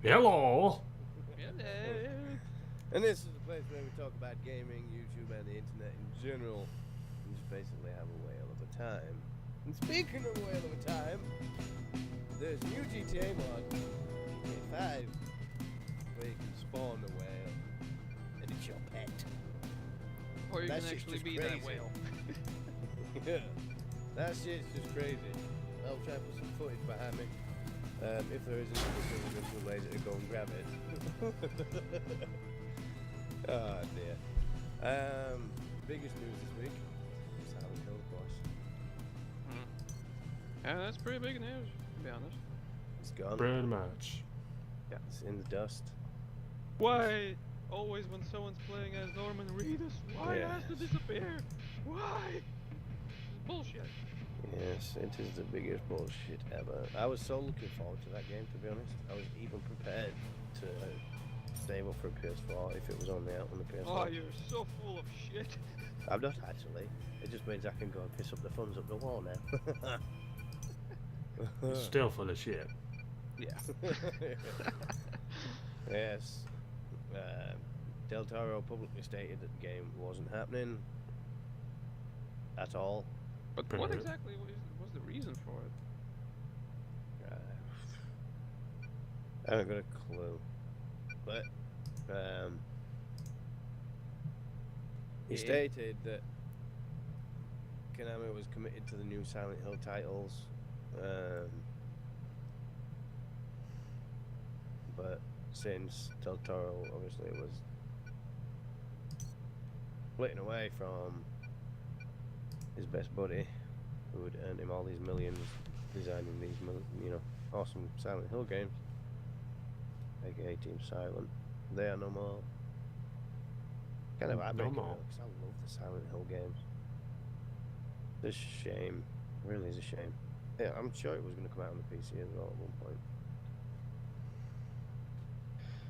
Hello. Hello. And this is a place where we talk about gaming, YouTube, and the internet in general. And just basically have a whale of a time. And speaking of a whale of a time, there's a new GTA mod, GTA 5, where you can spawn a whale, and it's your pet. Or you That can shit's actually just be crazy. that whale. Yeah, that shit's just crazy. I'll try to put some footage behind me. If there isn't, because we're too lazy to go and grab it. Oh dear. Biggest news this week. Silent Hill, of course. Yeah, that's pretty big news, to be honest. It's gone. Pretty much. Yeah, it's in the dust. Why? Always when someone's playing as Norman Reedus, why Yeah. has to disappear? Why? It's bullshit. Yes, it is the biggest bullshit ever. I was so looking forward to that game, to be honest. I was even prepared to save up for a PS4 if it was only out on the PS4. Oh, you're so full of shit. I'm not actually. It just means I can go and piss up the funds up the wall now. It's still full of shit. Yeah. Yes. Del Toro publicly stated that the game wasn't happening at all. But Pretty what good. exactly was the reason for it? I haven't got a clue. But he stated that Konami was committed to the new Silent Hill titles. But since Del Toro obviously was splitting away from his best buddy, who had earned him all these millions designing these, awesome Silent Hill games, aka Team Silent, they are no more. Kind of heartbreaking, more. because I love the Silent Hill games. It's a shame, really is a shame. Yeah, I'm sure it was going to come out on the PC as well at one point.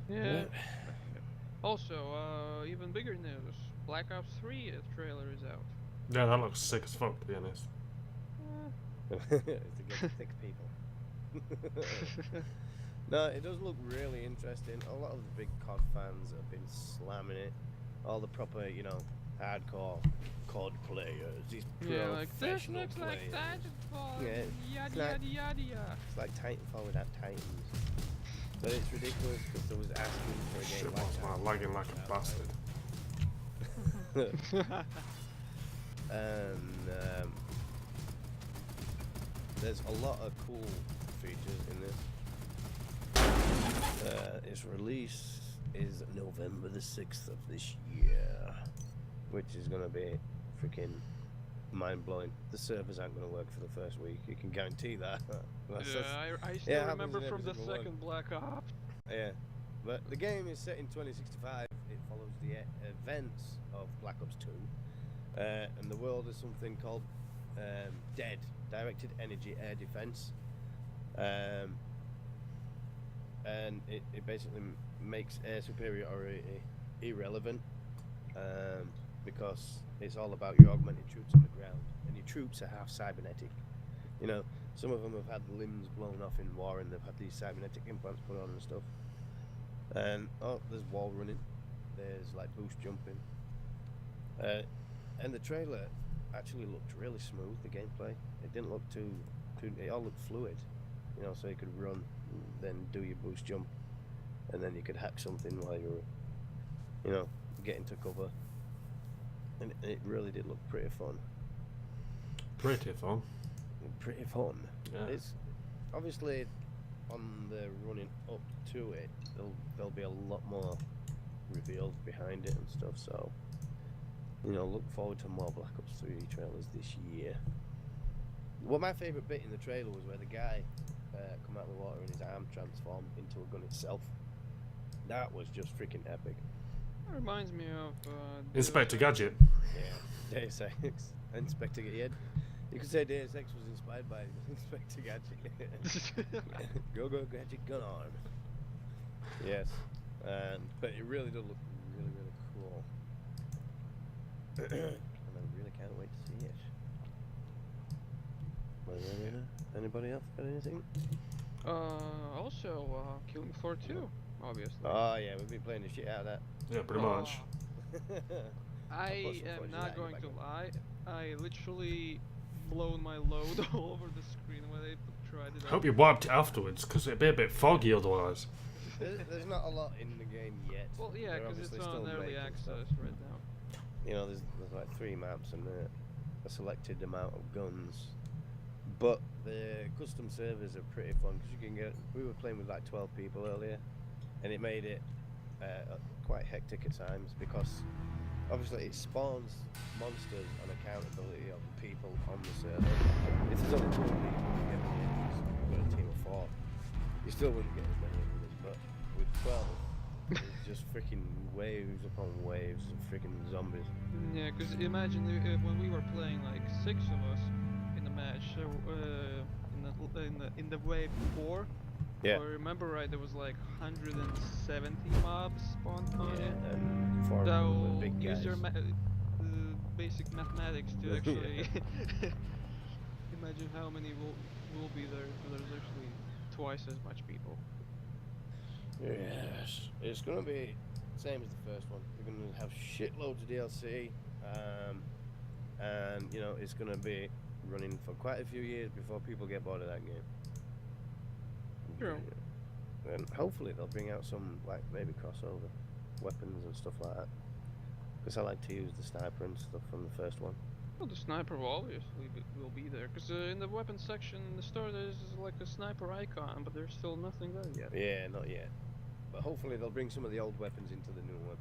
Yeah. Also, even bigger news. Black Ops 3 trailer is out. Yeah, that looks sick as fuck, to be honest. It's against thick people. No, it does look really interesting. A lot of the big COD fans have been slamming it. All the proper, hardcore COD players, these Yeah, like this professional looks players. like Titanfall. Yeah, Yada it's like- yada yada yada. It's like Titanfall without Titans. But it's ridiculous because there was asking for a game Shit like was man, lagging like a bastard. And there's a lot of cool features in this. Its release is November the 6th of this year, which is going to be freaking mind-blowing. The servers aren't going to work for the first week, you can guarantee that. I it still happens remember in from every the single one. second Black Ops. Yeah, but the game is set in 2065. It follows the events of Black Ops 2, and the world is something called DED, Directed Energy Air Defense, and it basically makes air superiority irrelevant, because it's all about your augmented troops on the ground, and your troops are half cybernetic. Some of them have had limbs blown off in war, and they've had these cybernetic implants put on and stuff. And there's wall running, there's like boost jumping, and the trailer actually looked really smooth. The gameplay, it didn't look too it all looked fluid, so you could run, then do your boost jump, and then you could hack something while you were, getting to cover, and it really did look pretty fun. Pretty fun. Pretty fun. Yeah. It's obviously on the running up to it, there'll be a lot more revealed behind it and stuff. So, look forward to more Black Ops 3 trailers this year. Well, my favourite bit in the trailer was where the guy come out of the water and his arm transformed into a gun itself. That was just freaking epic. That reminds me of Inspector Gadget. Yeah, Deus Ex, Inspector Gadget. You could say Deus Ex was inspired by Inspector Gadget. Go Gadget, gun arm. Yes, but it really does look really, really cool. And I really can't wait to see it. Anybody else got anything? Also, Killing Floor 2, obviously. Oh yeah, we've been playing the shit out of that. Yeah, pretty much. I am not going to lie. I literally blown my load all over the screen when I tried it out. Hope you wiped it afterwards, because it'd be a bit foggy otherwise. There's not a lot in the game yet. Well, yeah, They're because it's obviously on still early making access stuff. right now. You know, there's like 3 maps and a selected amount of guns. But the custom servers are pretty fun because you can get. We were playing with like 12 people earlier, and it made it quite hectic at times because obviously it spawns monsters on accountability of the people on the server. If there's only 2 people, you get many enemies. You've got a team of 4. You still wouldn't get as many enemies, but with 12, it's just freaking waves upon waves of freaking zombies. Yeah, because imagine when we were playing like 6 of us in the match, in the wave 4. Yeah. If I remember right, there was like 170 mobs spawned on it. And 4 So were big guys. use your basic mathematics to actually imagine how many will be there. So there's actually twice as much people. Yes, it's gonna be same as the first one. We're gonna have shitloads of DLC, and you know it's gonna be running for quite a few years before people get bored of that game. True. And hopefully they'll bring out some like maybe crossover weapons and stuff like that. Because I like to use the sniper and stuff from the first one. Well, the sniper will obviously will be there, because in the weapons section in the store there's like a sniper icon, but there's still nothing there yet. Yeah, not yet. But hopefully they'll bring some of the old weapons into the new one.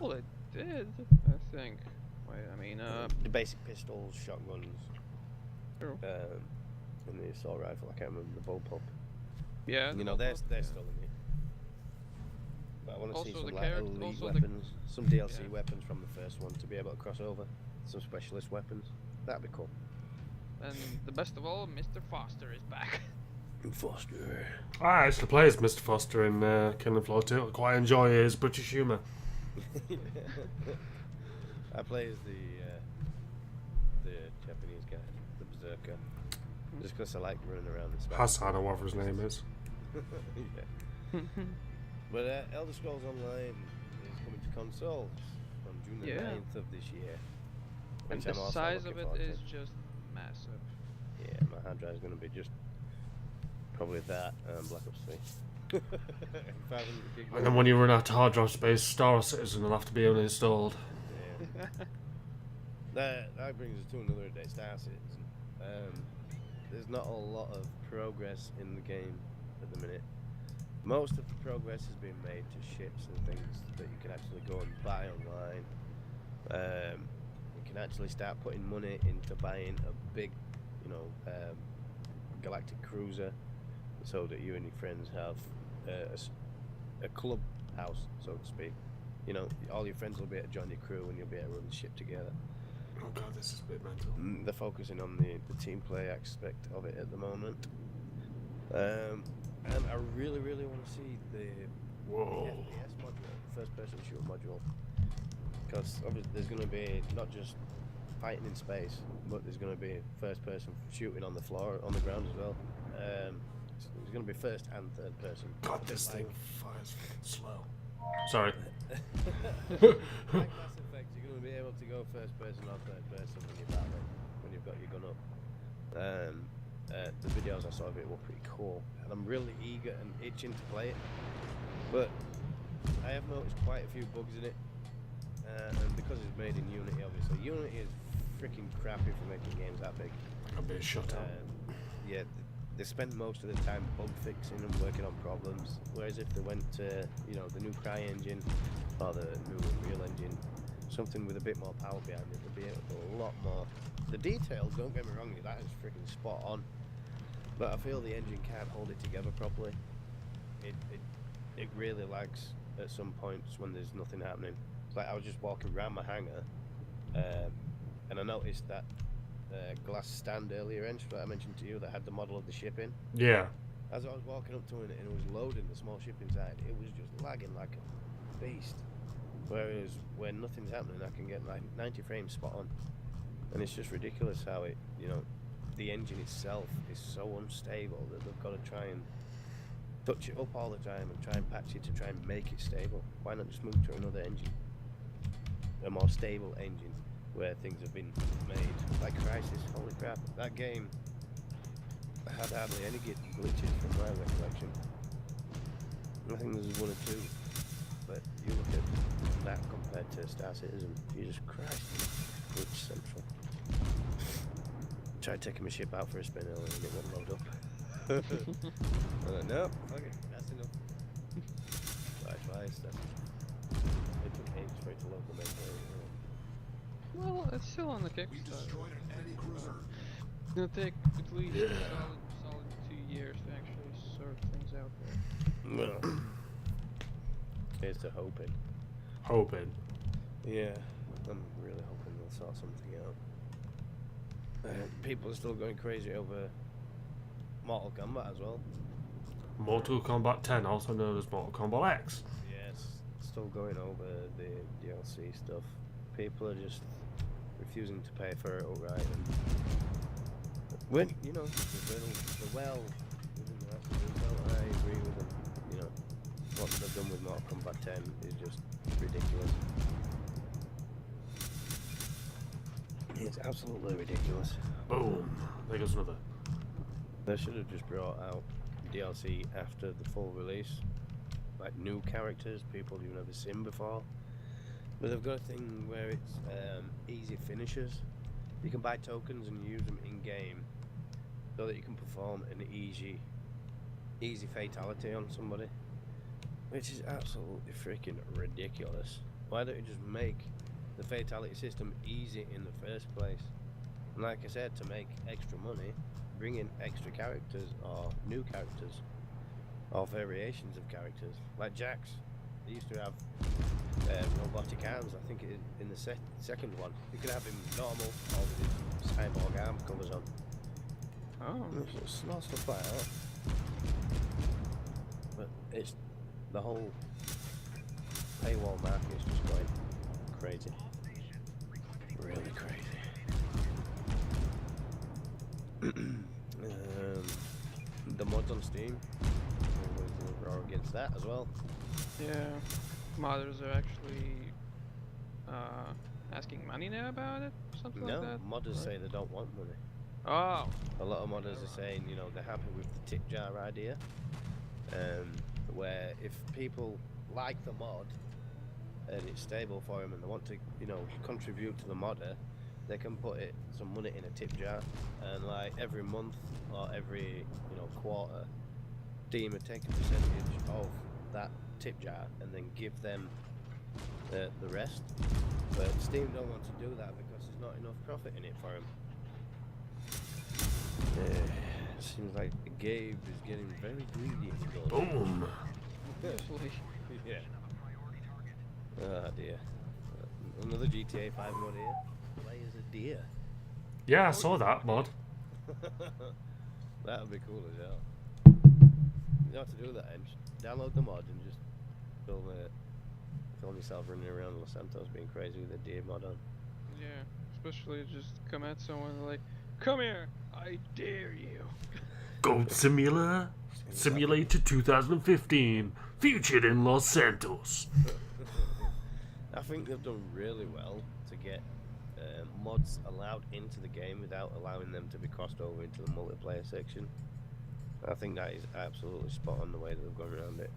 Well, they did, I think. Wait, I mean, the basic pistols, shotguns, True. And the assault rifle. I can't remember the bullpup. Yeah. You know, they're still in it. But I want to see Also some the like character- elite also the- weapons, some DLC Yeah. weapons from the first one to be able to cross over. Some specialist weapons. That'd be cool. And the best of all, Mr. Foster is back. Foster. I actually play as Mr. Foster in Killing Floor 2. I quite enjoy his British humour. I play as the Japanese guy, the berserker. Just because I like running around the space. Hassan, or whatever his name is. Yeah. But Elder Scrolls Online is coming to consoles on June the 9th of this year. And which the I'm also size of looking it forward to. is just massive. Yeah, my hard drive is going to be just probably that and Black Ops 3. 500 gig. And then when you run out of hard drive space, Star Citizen will have to be uninstalled. Yeah. That brings us to another day, Star Citizen. There's not a lot of progress in the game at the minute. Most of the progress has been made to ships and things that you can actually go and buy online. You can actually start putting money into buying a big, galactic cruiser, so that you and your friends have a club house, so to speak. You know, all your friends will be able to join your crew and you'll be able to run the ship together. Oh god, this is a bit mental. They're focusing on the team play aspect of it at the moment. And I really want to see the Whoa. FPS module, first person shooter module. Because obviously there's going to be not just fighting in space, but there's going to be first person shooting on the floor, on the ground as well. There's going to be first and third person. God, this thing fires fucking slow. Sorry. Like Mass Effect, you're going to be able to go first person or third person when you're battling, when you've got your gun up. The videos I saw of it were pretty cool, and I'm really eager and itching to play it. But I have noticed quite a few bugs in it, and because it's made in Unity, obviously, Unity is freaking crappy for making games that big. I'm being shut up. Yeah, they spend most of the time bug fixing and working on problems. Whereas if they went to, the new CryEngine or the new Unreal Engine, something with a bit more power behind it, they'd be able to do a lot more. The details, don't get me wrong, that is freaking spot on. But I feel the engine can't hold it together properly. It really lags at some points when there's nothing happening. It's like I was just walking around my hangar, and I noticed that glass stand earlier, that I mentioned to you, that had the model of the ship in. Yeah. As I was walking up to it and it was loading the small ship inside, it was just lagging like a beast. Whereas when nothing's happening, I can get like 90 frames spot on. And it's just ridiculous how it, the engine itself is so unstable that they've got to try and touch it up all the time and try and patch it to try and make it stable. Why not just move to another engine? A more stable engine where things have been made. Like Crisis, holy crap, that game had hardly any glitches from my recollection. I think there's one or two. But you look at that compared to Star Citizen, Jesus Christ, glitch central. Tried taking my ship out for a spin earlier and it wouldn't load up. I went, no, okay, that's enough. Twice, that's it took ages for it to load the main game. Well, it's still on the Kickstarter. It's gonna take at least a solid 2 years to actually sort things out there. Well, here's to hoping. Hoping. Yeah, I'm really hoping they'll sort something out. People are still going crazy over Mortal Kombat as well. Mortal Kombat 10, also known as Mortal Kombat X. Yes, still going over the DLC stuff. People are just refusing to pay for it outright. And when you know the well within the rest of the well, I agree with them. You know what they've done with Mortal Kombat 10 is just ridiculous. It's absolutely ridiculous. Boom. There goes another. They should have just brought out DLC after the full release. Like new characters, people you've never seen before. But they've got a thing where it's easy finishes. You can buy tokens and use them in game so that you can perform an easy fatality on somebody. Which is absolutely freaking ridiculous. Why don't you just make the fatality system easy in the first place? And like I said, to make extra money, bring in extra characters or new characters or variations of characters. Like Jax, they used to have robotic arms. I think in the second one, you could have him normal or with his cyborg arm covers on. Oh. It's not stuff like that. But it's the whole paywall market is just going crazy. Really crazy. The mods on Steam, we're against that as well. Yeah, modders are actually asking money now about it, something No, like that. modders say they don't want money. Oh. A lot of modders are saying, you know, they're happy with the tip jar idea, where if people like the mod and it's stable for them and they want to, you know, contribute to the modder, they can put some money in a tip jar, and like every month or every, you know, quarter, Steam would take a percentage of that tip jar and then give them the rest. But Steam don't want to do that because there's not enough profit in it for them. Seems like Gabe is getting very greedy. Boom. Usually. Yeah. Oh dear. Another GTA 5 mod here. Play as a deer. Yeah, I saw that mod. That would be cool as hell. You have to do that, Ench. Download the mod and just film yourself running around Los Santos being crazy with a deer mod on. Yeah, especially just come at someone like, come here, I dare you. Goat Simulator 2015, featured in Los Santos. I think they've done really well to get mods allowed into the game without allowing them to be crossed over into the multiplayer section. I think that is absolutely spot on the way that they've gone around it.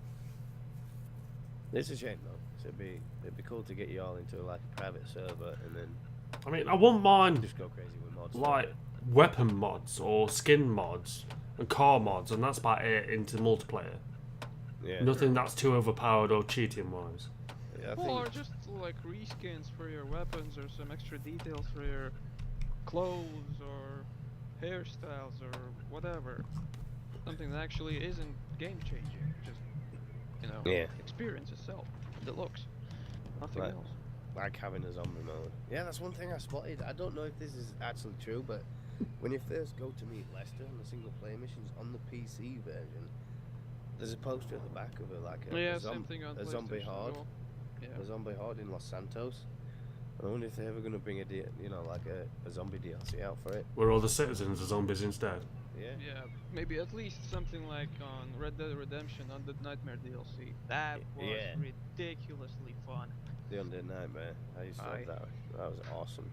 It's a shame though. So it'd be cool to get you all into like a private server and then I mean, I wouldn't mind just go crazy with mods. like weapon mods or skin mods and car mods, and that's about it into multiplayer. Yeah. Nothing that's too overpowered or cheating wise. Yeah, I Well, or think, just like reskins for your weapons or some extra details for your clothes or hairstyles or whatever. Something that actually isn't game changing, just, you know, Yeah. experience itself, the looks, nothing Right. else. like having a zombie mode. Yeah, that's one thing I spotted. I don't know if this is actually true, but when you first go to meet Lester on the single player missions on the PC version, there's a poster at the back of it like Yeah, same thing on a zombie PlayStation as horde. well. Yeah. A zombie horde in Los Santos. I wonder if they're ever going to bring a zombie DLC out for it. Where all the citizens are zombies instead. Yeah, maybe at least something like on Red Dead Redemption on the Nightmare DLC. That was Yeah. ridiculously fun. The Undead Nightmare. I used to love that. That was awesome.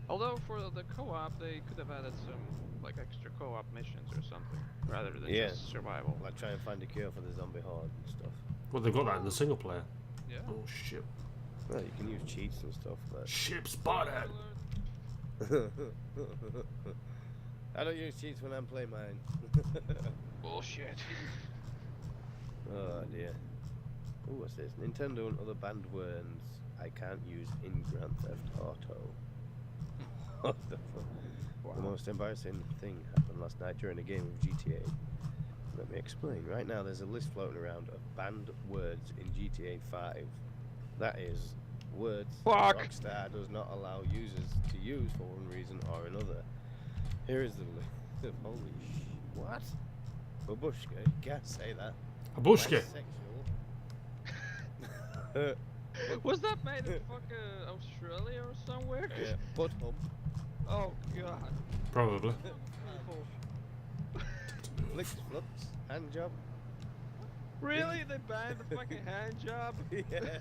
Although for the co-op, they could have added some like extra co-op missions or something rather than Yeah. just survival. Like try and find a cure for the zombie horde and stuff. Well, they've got that in the single player. Yeah. Oh shit! Well, you can use cheats and stuff, but Ship spotted. I don't use cheats when I'm playing mine. Bullshit. Oh dear. Ooh, what's this? Nintendo and other banned words I can't use in Grand Theft Auto. What the fuck? Wow. The most embarrassing thing happened last night during a game of GTA. Let me explain. Right now there's a list floating around of banned words in GTA 5. That is words Fuck. Rockstar does not allow users to use for one reason or another. Here is the list. Holy what? Babushka, you can't say that. Babushka. Bisexual. Was that made in fucking Australia or somewhere? Yeah, butt hump. Oh god. Probably. Flicks flips. Hand job. Really? They banned the fucking hand job? Yeah.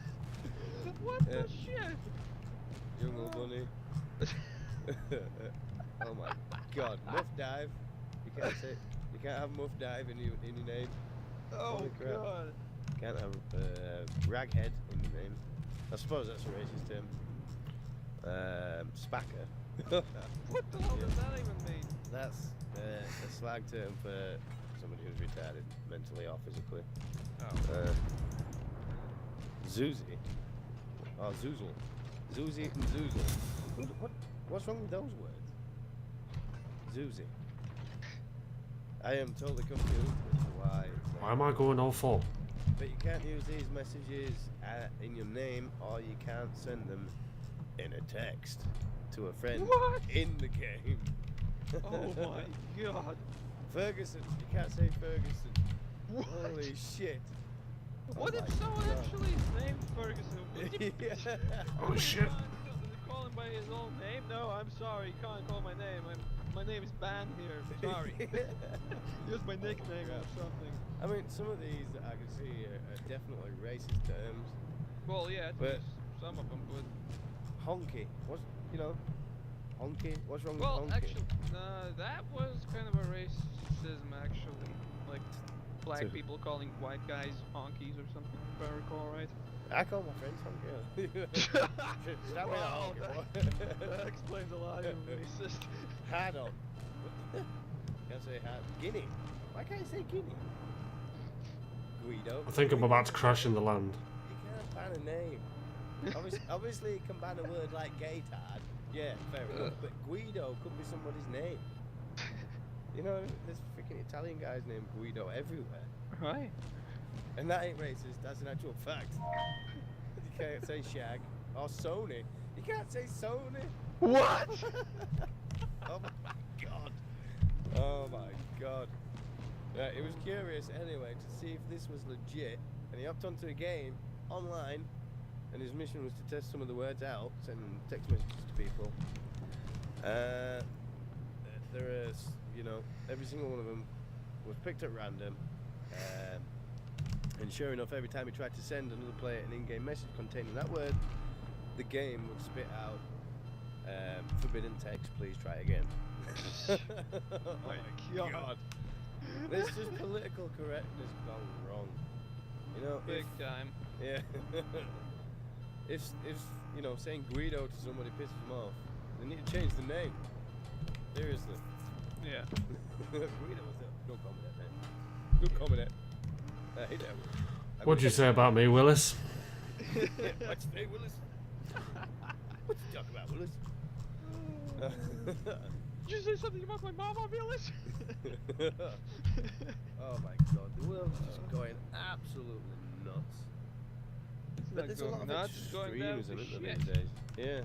What the shit? Jungle bunny. Oh my god. Muff dive. You can't say. You can't have muff dive in your name. Oh Holy crap. god. Can't have raghead in your name. I suppose that's a racist term. Spacker. What the hell does that even mean? That's a slang term for somebody who's retarded, mentally or physically. Oh. Zuzi. Oh, Zoozle. Zuzi and Zoozle. What's wrong with those words? Zuzi. I am totally confused as to why. Why am I going all four? But you can't use these messages in your name, or you can't send them in a text to a friend What? in the game. Oh my god. Ferguson. You can't say Ferguson. What? Holy shit. What Oh if my someone God. actually is named Ferguson? Yeah. Oh shit! They call him by his own name? No, I'm sorry, you can't call my name. My name is banned here. Sorry. Use my nickname or something. I mean, some of these I can see are definitely racist terms. Well, yeah, But- some of them, but Honky. Honky? What's wrong well, with honky? actually, that was kind of a racism, actually. Like black To- people calling white guys honkies or something, if I recall right. I call my friends honky. Stop me a Wow, honky, boy. that explains a lot. You're racist. Hard on. Can't say hard. Guinea. Why can't you say Guinea? Guido. I think I'm about to crash in the land. You can't ban a name. Obviously, you can ban a word like gaitard. Yeah, fair enough. But Guido could be somebody's name. You know, there's freaking Italian guys named Guido everywhere. Right. And that ain't racist, that's an actual fact. You can't say Shag or Sony. You can't say Sony. What? Oh my god. Oh my god. It was curious anyway to see if this was legit. And he hopped onto a game online, and his mission was to test some of the words out, sending text messages to people. There is, you know, every single one of them was picked at random. And sure enough, every time he tried to send another player an in-game message containing that word, the game would spit out forbidden text, please try again. Oh my god. There's just political correctness gone wrong. You know, Big time. yeah. if you know, saying Guido to somebody pisses them off, they need to change the name. Seriously. Yeah. Guido was a no comment, man. Good comment. I hate that word. What'd you say about me, Willis? What's hey, Willis? What you talk about, Willis? Did you say something about my mama, Willis? Oh my god, the world's just going absolutely nuts. But there's a lot of It's going down extremism to isn't there, shit. these days. Yeah.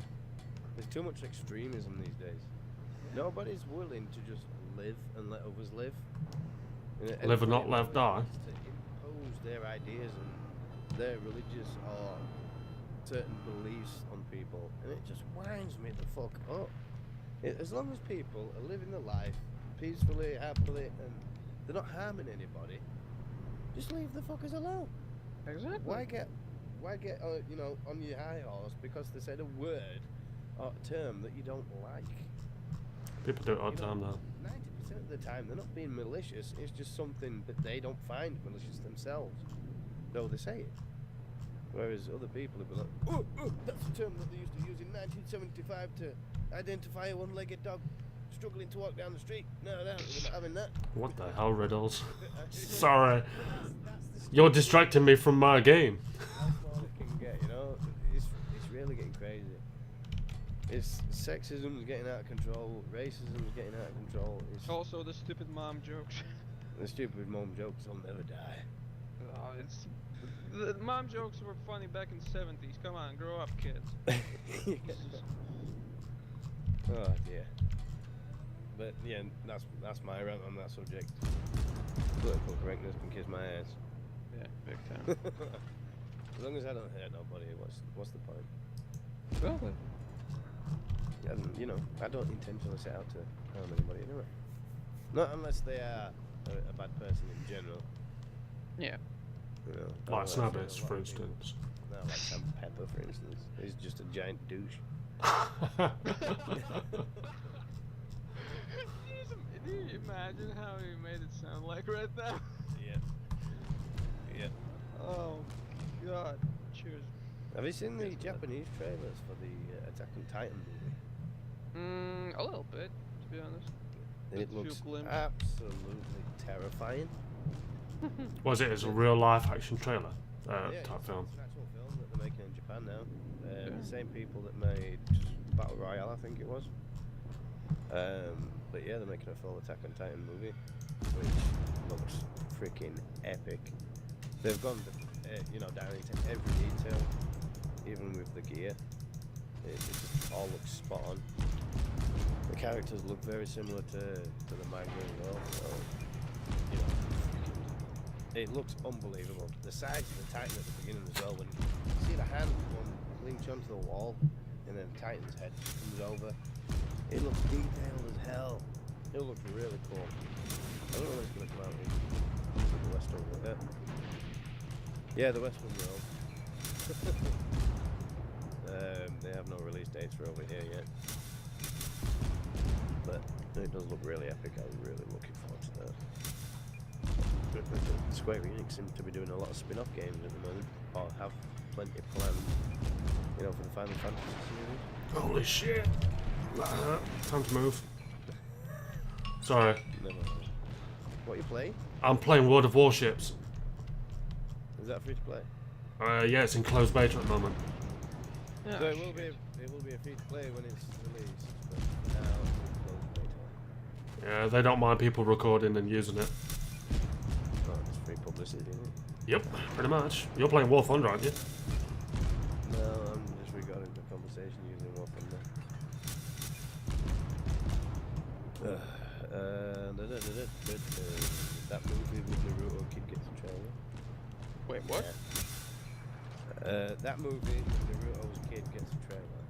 There's too much extremism these days. Nobody's willing to just live and let others live. You know, Live and not everybody let die. wants to impose their ideas and their religious or certain beliefs on people, and it just winds me the fuck up. As long as people are living their life peacefully, happily, and they're not harming anybody. Just leave the fuckers alone. Exactly. Why get you know, on your high horse because they said a word or a term that you don't like? People do it all the time though. 90% of the time they're not being malicious. It's just something that they don't find malicious themselves, though they say it. Whereas other people would be like, oh, that's a term that they used to use in 1975 to identify a one-legged dog struggling to walk down the street. No, we're not having that. What the hell, Riddles? Sorry. You're distracting me from my game. That's all it can get, you know? It's really getting crazy. Sexism is getting out of control, racism is getting out of control. It's Also the stupid mom jokes. the stupid mom jokes will never die. The mom jokes were funny back in the 70s. Come on, grow up, kids. Oh dear. But yeah, that's my rant on that subject. Political correctness can kiss my ass. Yeah, big time. As long as I don't hurt nobody, what's the point? Well, And you know, I don't intentionally set out to harm anybody anyway. Not unless they are a bad person in general. yeah. You know, Like otherwise, Snabbits, you know, for a lot of people- instance. No, like Sam Pepper, for instance. He's just a giant douche. Do you imagine how he made it sound like right now? Yeah. Yeah. Oh, God. Cheers. Have you seen the Japanese trailers for the Attack on Titan movie? A little bit, to be honest. It Just a few looks glimpses. absolutely terrifying. Was it as a real life action trailer Yeah, type film? It's an actual film that they're making in Japan now. Yeah. The same people that made Battle Royale, I think it was. But yeah, they're making a full Attack on Titan movie, which looks freaking epic. They've gone, you know, down into every detail, even with the gear. It just all looks spot on. The characters look very similar to the manga as well, so you know, it looks unbelievable. The size of the Titan at the beginning as well, when you see the hand one clinch onto the wall, and then Titan's head comes over. It looks detailed as hell. It looks really cool. I don't know when it's gonna come out in the Western world. Yeah, the Western world. They have no release dates for over here yet. But it does look really epic. I'm really looking forward to that. Square Enix seem to be doing a lot of spin-off games at the moment, or have plenty planned, you know, for the Final Fantasy series. Holy shit! Time to move. Sorry. Never mind. What you play? I'm playing World of Warships. Is that free to play? Yeah, it's in closed beta at the moment. Yeah. So it will be a free to play when it's released, but now it's closed beta. Yeah, they don't mind people recording and using it. Oh, it's free publicity, isn't it? Yep, pretty much. You're playing War Thunder, aren't you? No, I'm just regarding the conversation using War Thunder. That movie with Naruto kid gets a trailer. Wait, what? Yeah. That movie with Naruto's kid gets a trailer.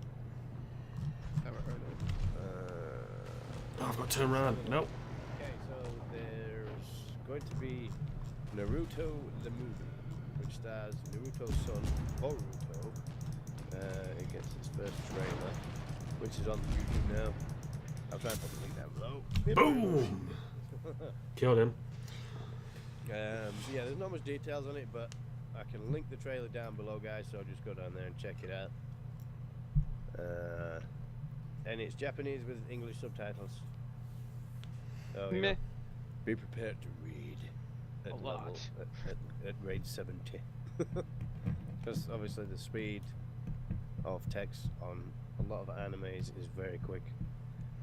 Never heard of it. I've got to turn around. Nope. Okay, so there's going to be Naruto the movie, which stars Naruto's son, Boruto. It gets its first trailer, which is on YouTube now. I'll try and put the link down below. Boom! Killed him. Yeah, there's not much details on it, but I can link the trailer down below, guys, so just go down there and check it out. And it's Japanese with English subtitles. So, you know, Meh. be prepared to read at A lot. level, at grade 70. Because obviously the speed of text on a lot of animes is very quick.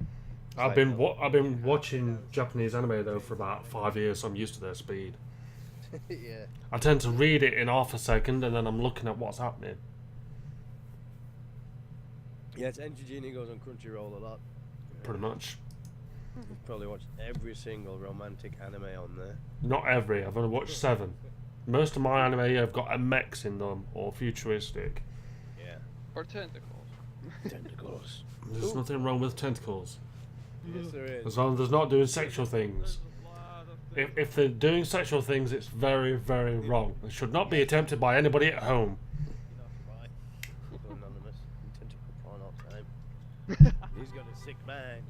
It's I've like- been watching Japanese anime though for about 5 years, so I'm used to their speed. Yeah. I tend to read it in half a second, and then I'm looking at what's happening. Yeah, it's EnchaJini goes on Crunchyroll a lot. Pretty much. You've probably watched every single romantic anime on there. Not every. I've only watched 7. Most of my anime have got a mechs in them or futuristic. Yeah. Or tentacles. Tentacles. There's nothing wrong with tentacles. Yes, there is. As long as they're not doing sexual things. There's a lot of things. If they're doing sexual things, it's very, very wrong. It should not be attempted by anybody at home. You're not right. So anonymous. Intend to put porn all the time. He's got a sick mind.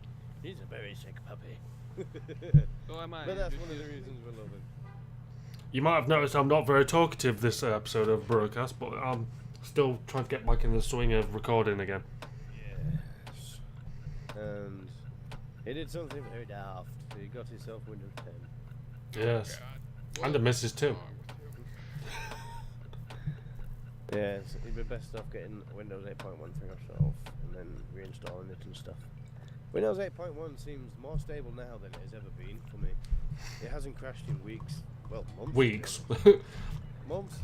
He's a very sick puppy. So am I. But that's one of the reasons we love him. You might have noticed I'm not very talkative this episode of BruhCast, but I'm still trying to get back in the swing of recording again. Yes. And he did something very daft. He got himself Windows 10. Yes. God. And the missus too. What's wrong with you? Yeah, it'd be best off getting Windows 8.1 thing off and then reinstalling it and stuff. Windows 8.1 seems more stable now than it has ever been for me. It hasn't crashed in weeks. Well, months. Weeks. Months,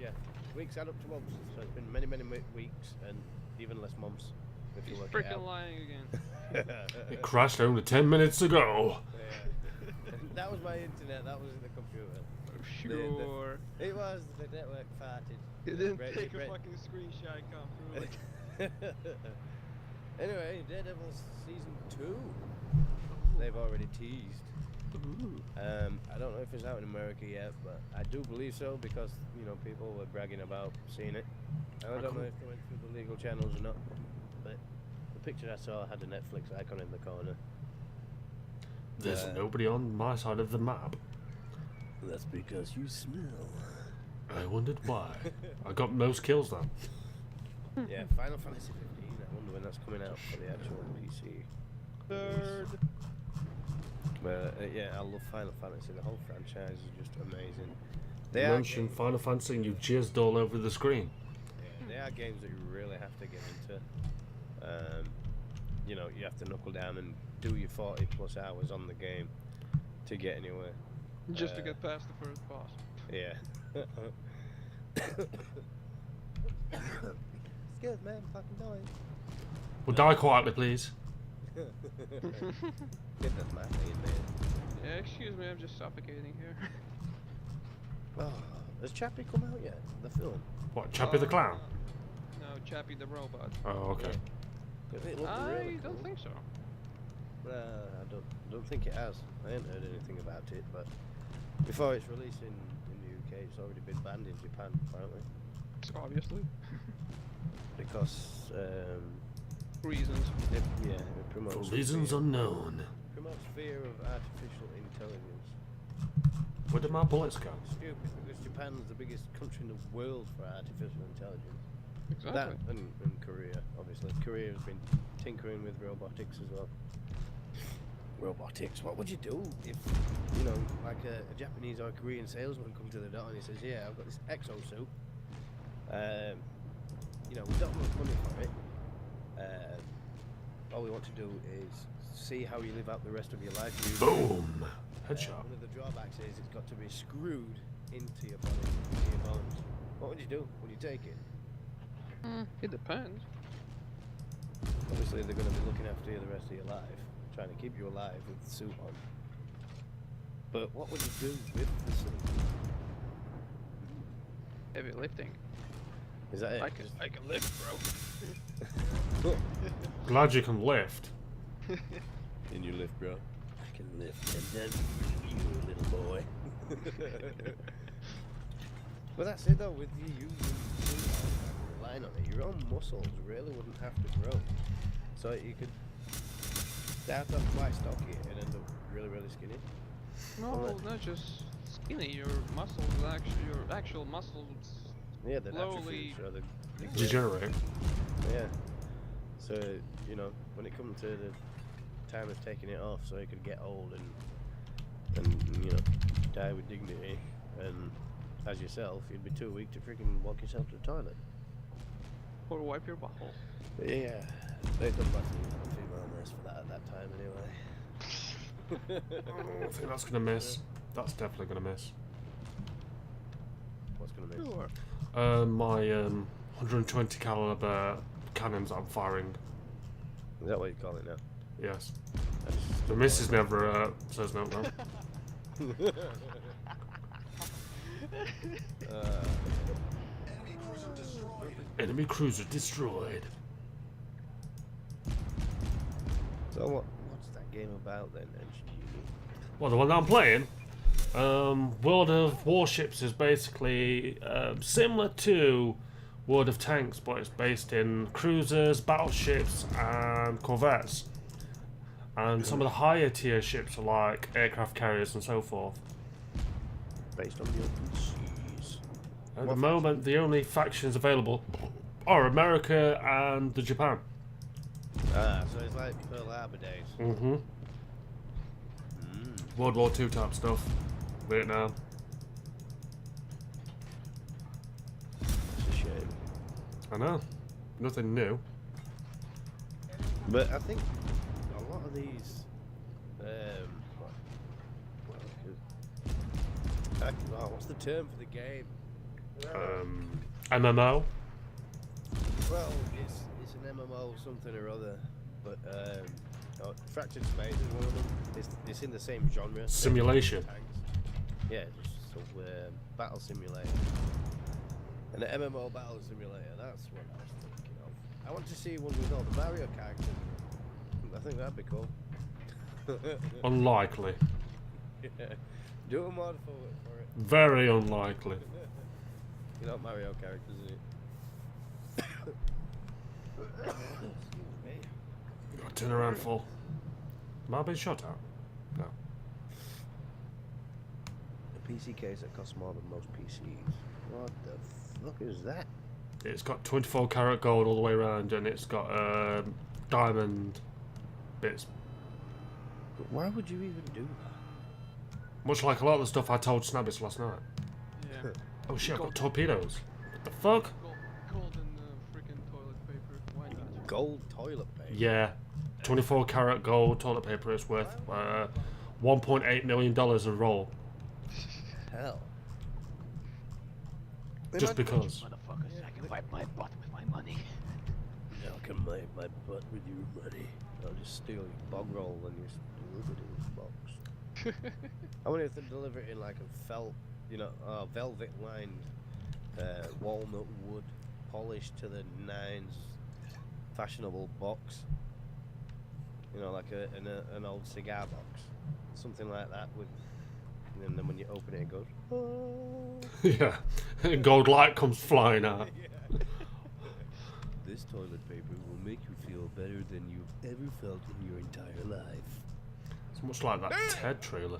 yeah. Weeks add up to months. So it's been many, many weeks and even less months. If you He's work it freaking out. lying again. It crashed only 10 minutes ago. Yeah. That was my internet. That wasn't the computer. Sure. It was the network farted. You didn't Right, take a right. fucking screenshot and come through like. Anyway, Daredevil season 2. They've already teased. I don't know if it's out in America yet, but I do believe so because people were bragging about seeing it. And I don't know if they went through the legal channels or not, but the picture I saw had a Netflix icon in the corner. There's nobody on my side of the map. That's because you smell. I wondered why. I got most kills then. Yeah, Final Fantasy 15. I wonder when that's coming out for the actual PC. Third. But yeah, I love Final Fantasy. The whole franchise is just amazing. You mentioned Final Fantasy and you jizzed all over the screen. Yeah, they are games that you really have to get into. You have to knuckle down and do your 40 plus hours on the game to get anywhere. Just to get past the first boss. Yeah. Excuse me, I'm fucking dying. Well, die quietly, please. Get that man in there. Yeah, excuse me, I'm just suffocating here. Oh, has Chappie come out yet? The film? What, Chappie the Clown? No, Chappie the robot. Oh, okay. It looked I really don't cool. think so. I don't think it has. I haven't heard anything about it, but before it's released in the UK, it's already been banned in Japan, apparently. Obviously. Because, Reasons. it For promotes reasons fear, unknown. promotes fear of artificial intelligence. Where did my bullets go? Stupid, because Japan's the biggest country in the world for artificial intelligence. Exactly. That and Korea, obviously. Korea has been tinkering with robotics as well. Robotics. What would you do if, like a Japanese or a Korean salesman come to the door and he says, "Yeah, I've got this exosuit. We don't have enough money for it. All we want to do is see how you live out the rest of your life." Boom! Headshot. One of the drawbacks is it's got to be screwed into your body, into your bones. What would you do? Would you take it? It depends. Obviously, they're going to be looking after you the rest of your life, trying to keep you alive with the suit on. But what would you do with the suit? Heavy lifting. Is that it? I can lift, bro. Glad you can lift. Can you lift, bro? I can lift, and then you, little boy. But that's it, though. With you using relying on it, your own muscles really wouldn't have to grow. So you could start off quite stocky and end up really, really skinny. No, not just skinny. Your muscles, your actual muscles. Yeah, the Slowly atrophy, so the Degenerate. yeah. So when it comes to the time of taking it off, so you could get old and die with dignity, and as yourself, you'd be too weak to freaking walk yourself to the toilet. Or wipe your butthole. But yeah, they don't have a female nurse for that at that time anyway. I think that's gonna miss. That's definitely gonna miss. What's gonna miss? Sure. My 120 caliber cannons I'm firing. Is that what you call it now? Yes. The missus never says no. Enemy cruiser destroyed. So what's game about then, EnchaJini? Well, the one that I'm playing, World of Warships is basically similar to World of Tanks, but it's based in cruisers, battleships, and corvettes. And some of the higher tier ships are like aircraft carriers and so forth. Based on the open seas. At the moment, the only factions available are America and the Japan. Ah, so it's like Pearl Harbor days. Mm-hmm. World War II type stuff. Vietnam. It's a shame. I know. Nothing new. But I think a lot of these, what's the term for the game? MMO. Well, it's an MMO something or other, but Fractured Space is one of them. It's in the same genre. Simulation. Yeah, just so battle simulator. And the MMO battle simulator, that's what I was thinking of. I want to see one with all the Mario characters. I think that'd be cool. Unlikely. Yeah. Do a mod for it. Very unlikely. You're not Mario characters, is it? Excuse me. Got to turn around full. Am I being shot at? No. A PC case that costs more than most PCs. What the fuck is that? It's got 24 karat gold all the way around, and it's got diamond bits. But why would you even do that? Much like a lot of the stuff I told Snabbis last night. Yeah. Oh shit, I've got torpedoes. What the fuck? Gold and freaking toilet paper. Why not? Gold toilet paper? Yeah. 24 karat gold toilet paper is worth $1.8 million a roll. Hell. Just because. Motherfuckers, I can wipe my butt with my money. I can wipe my butt with your money. I'll just steal your bog roll and just deliver it in this box. I wonder if they deliver it in like a felt, velvet lined walnut wood, polished to the nines, fashionable box. Like an old cigar box, something like that. And then when you open it, it goes. Oh. Yeah, gold light comes flying out. Yeah. This toilet paper will make you feel better than you've ever felt in your entire life. It's much like that TED trailer.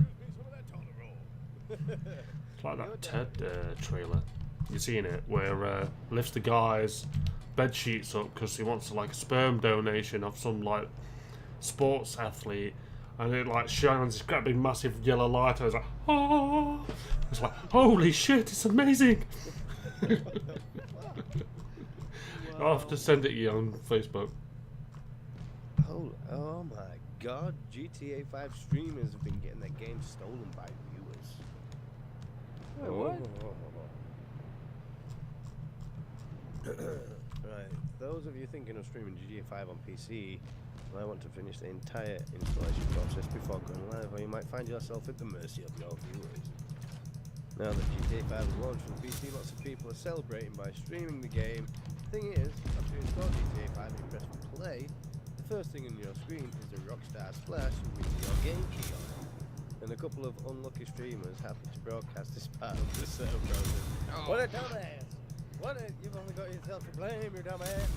It's like that TED trailer. You seen it where lifts the guy's bed sheets up because he wants like a sperm donation of some like sports athlete, and it like shines this great big massive yellow light, and it's like, oh, it's like, holy shit, it's amazing. I'll have to send it to you on Facebook. Oh my god, GTA 5 streamers have been getting their games stolen by viewers. Wait, what? Right, those of you thinking of streaming GTA 5 on PC, I want to finish the entire installation process before going live, or you might find yourself at the mercy of your viewers. Now that GTA 5 is launched for PC, lots of people are celebrating by streaming the game. Thing is, after you install GTA 5 and you press play, the first thing on your screen is a Rockstar splash with your game key on it. And a couple of unlucky streamers happen to broadcast this part of the server browser. Oh. What a dumbass! You've only got yourself to blame, you dumbass!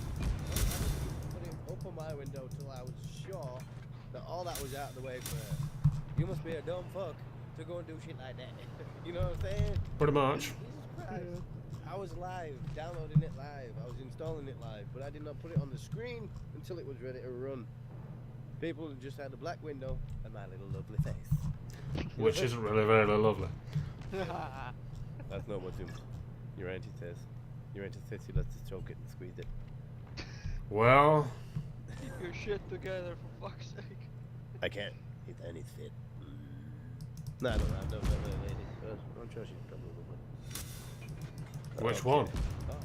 Put it up on my window till I was sure that all that was out of the way first. You must be a dumb fuck to go and do shit like that. You know what I'm saying? Pretty much. Jesus Christ. I was live, downloading it live, I was installing it live, but I did not put it on the screen until it was ready to run. People just had a black window and my little lovely face. Which isn't really very lovely. That's not what your auntie says. Your auntie says you let the choke it and squeeze it. Well, Keep your shit together, for fuck's sake. I can't. If that is fit. No, I don't know. I don't know the lady. But I'm sure she's probably with me. which one? Oh,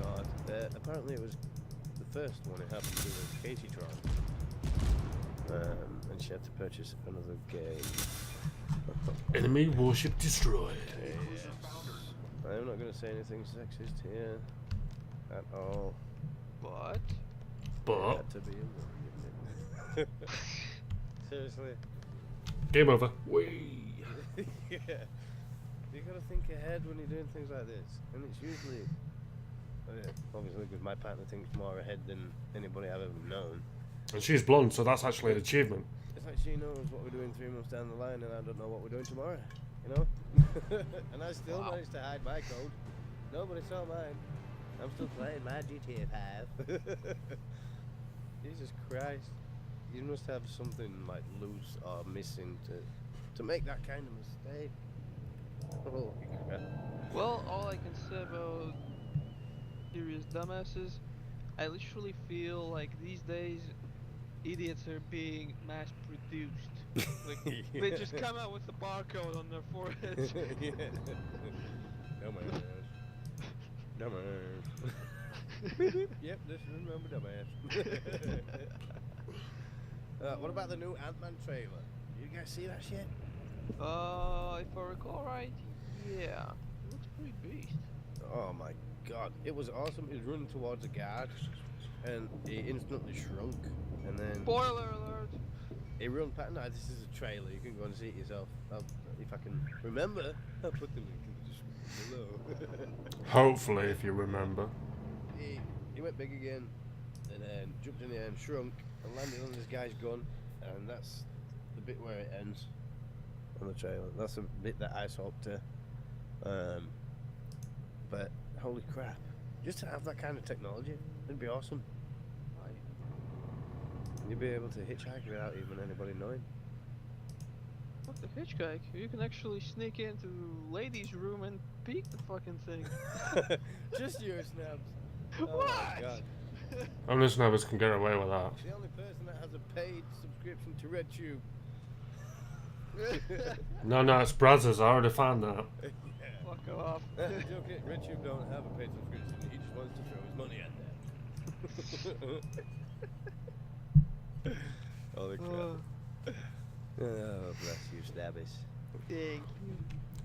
God. Apparently it was the first one it happened to was Katie Tron. And she had to purchase another game. Enemy warship destroyed. Yes. I'm not going to say anything sexist here. At all. What? But Had to be a woman, didn't it? Seriously. Game over. Whee! Yeah. You gotta think ahead when you're doing things like this, and it's usually, obviously, because my partner thinks more ahead than anybody I've ever known. And she's blonde, so that's actually an achievement. It's like she knows what we're doing 3 months down the line, and I don't know what we're doing tomorrow. You know? And I still managed to hide my code. Nobody saw mine. I'm still playing my GTA 5. Jesus Christ. You must have something like loose or missing to make that kind of mistake. Holy crap. Well, all I can say about serious dumbasses, I literally feel like these days idiots are being mass produced. Like they just come out with the barcode on their foreheads. Yeah. Dumbass. Dumbass. Beep, beep. Yep, just remember dumbass. What about the new Ant-Man trailer? Did you guys see that shit? If I recall right, yeah. It looks pretty beast. Oh my god, it was awesome. He was running towards a guard, and he instantly shrunk, and then Spoiler alert! he run past. No, this is a trailer. You can go and see it yourself. If I can remember, I'll put the link in the description below. Hopefully, if you remember. He went big again, and then jumped in the air and shrunk, and landed on this guy's gun, and that's the bit where it ends on the trailer. That's the bit that I saw up to. But holy crap, just to have that kind of technology, it'd be awesome. You'd be able to hitchhike without even anybody knowing. What the hitchhike? You can actually sneak into ladies' room and peek the fucking thing. Just you, Snabs. Oh What? my god. Only snappers can get away with that. The only person that has a paid subscription to RedTube. No, it's Brazzers. I already found that. Fuck off. Okay, RedTube don't have a paid subscription. He just wants to throw his money at that. Holy crap. Oh, bless you, Snabbis. Thank you.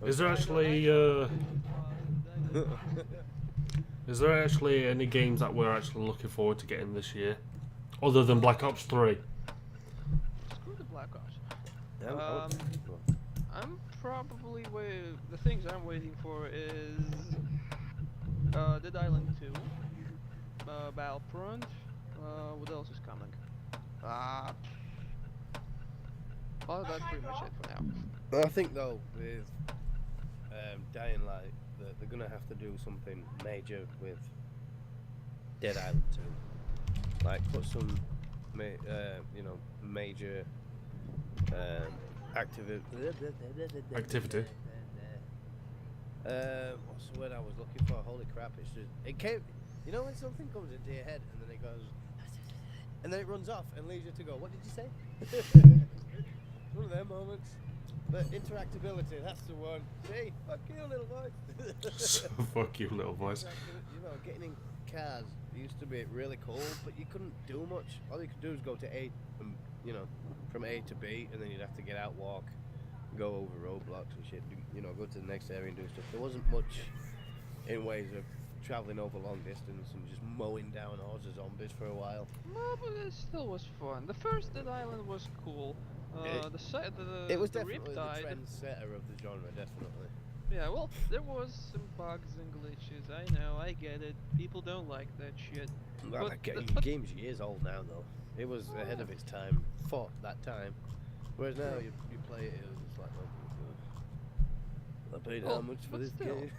Is there actually any games that we're actually looking forward to getting this year, other than Black Ops 3? Screw the Black Ops. Yeah, I'm probably the things I'm waiting for is Dead Island 2, Battlefront. What else is coming? Well, that's pretty much it for now. I think though with Dying Light, they're gonna have to do something major with Dead Island 2. Like put some, major activity. What's the word I was looking for? Holy crap! It came. You know when something comes into your head and then it goes, and then it runs off and leaves you to go. What did you say? One of them moments. But interactability, that's the one. See, fuck you, little voice. Fuck you, little voice. You know, getting in cars used to be really cool, but you couldn't do much. All you could do is go to A, from A to B, and then you'd have to get out, walk, go over roadblocks and shit. Go to the next area and do stuff. There wasn't much in ways of traveling over long distance and just mowing down hordes of zombies for a while. No, but it still was fun. The first Dead Island was cool. It was definitely the Riptide. trendsetter of the genre, definitely. Yeah, well, there was some bugs and glitches. I know, I get it. People don't like that shit. Well, the game's years old now, though. It was ahead of its time for that time. Whereas now you play it, it's like, oh, I paid how much for this game?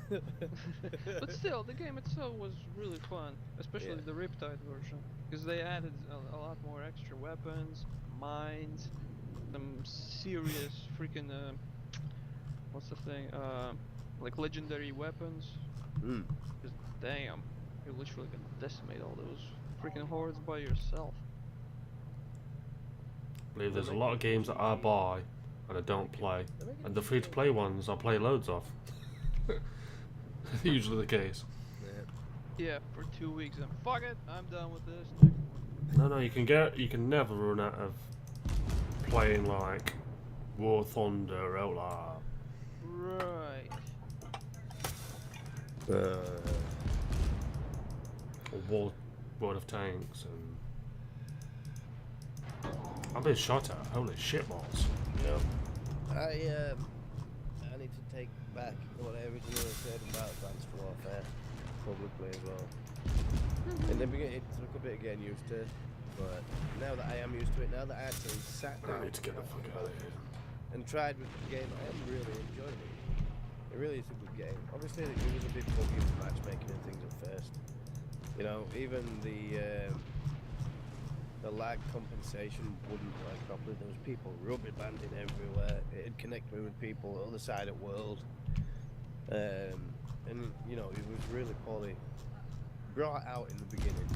But still, the game itself was really fun, especially the Riptide version, because they added a lot more extra weapons, mines, some serious freaking what's the thing? Like legendary weapons. Just damn, you're literally gonna decimate all those freaking hordes by yourself. I believe there's a lot of games that I buy and I don't play, and the free-to-play ones I play loads of. Usually the case. Yeah, for 2 weeks and fuck it, I'm done with this. No, you can never run out of playing like War Thunder, Outlaw. Right. Or World of Tanks, and I've been shot at. Holy shit balls. You know, I need to take back what I originally said about Advanced Warfare publicly as well. In the beginning, it took a bit of getting used to, but now that I am used to it, now that I actually sat I down need to get the fuck out of here. and tried with the game, I am really enjoying it. It really is a good game. Obviously, it was a bit buggy with matchmaking and things at first. You know, even the lag compensation wouldn't work properly. There was people rubber banding everywhere. It'd connect me with people on the other side of the world. And you know, it was really poorly brought out in the beginning.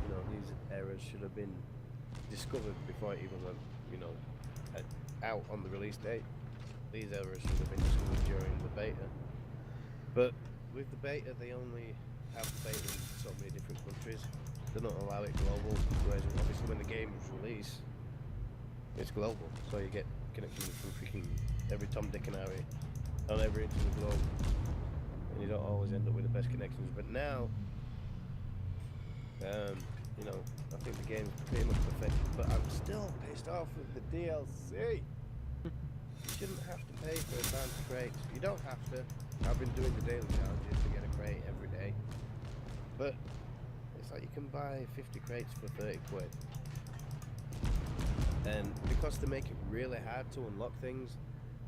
You know, these errors should have been discovered before it even went, you know, out on the release date. These errors should have been discovered during the beta. But with the beta, they only have the beta in so many different countries. They don't allow it global, whereas obviously when the game is released, it's global. So you get connections from freaking every Tom, Dick and Harry on every inch of the globe. And you don't always end up with the best connections. But now, you know, I think the game's pretty much perfect. But I'm still pissed off with the DLC. You shouldn't have to pay for advanced crates. You don't have to. I've been doing the daily challenges to get a crate every day. But it's like you can buy 50 crates for 30 quid. And because they make it really hard to unlock things,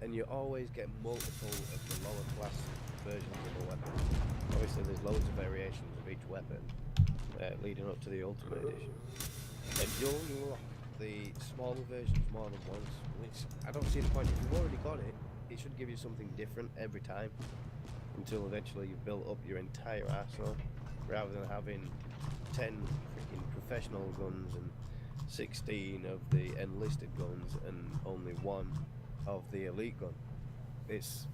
and you always get multiple of the lower class versions of the weapon. Obviously there's loads of variations of each weapon leading up to the Ultimate Edition. And you'll unlock the smaller versions more than once, which I don't see the point. If you've already got it, it should give you something different every time, until eventually you've built up your entire arsenal, rather than having 10 freaking professional guns and 16 of the enlisted guns and only 1 of the elite gun. It's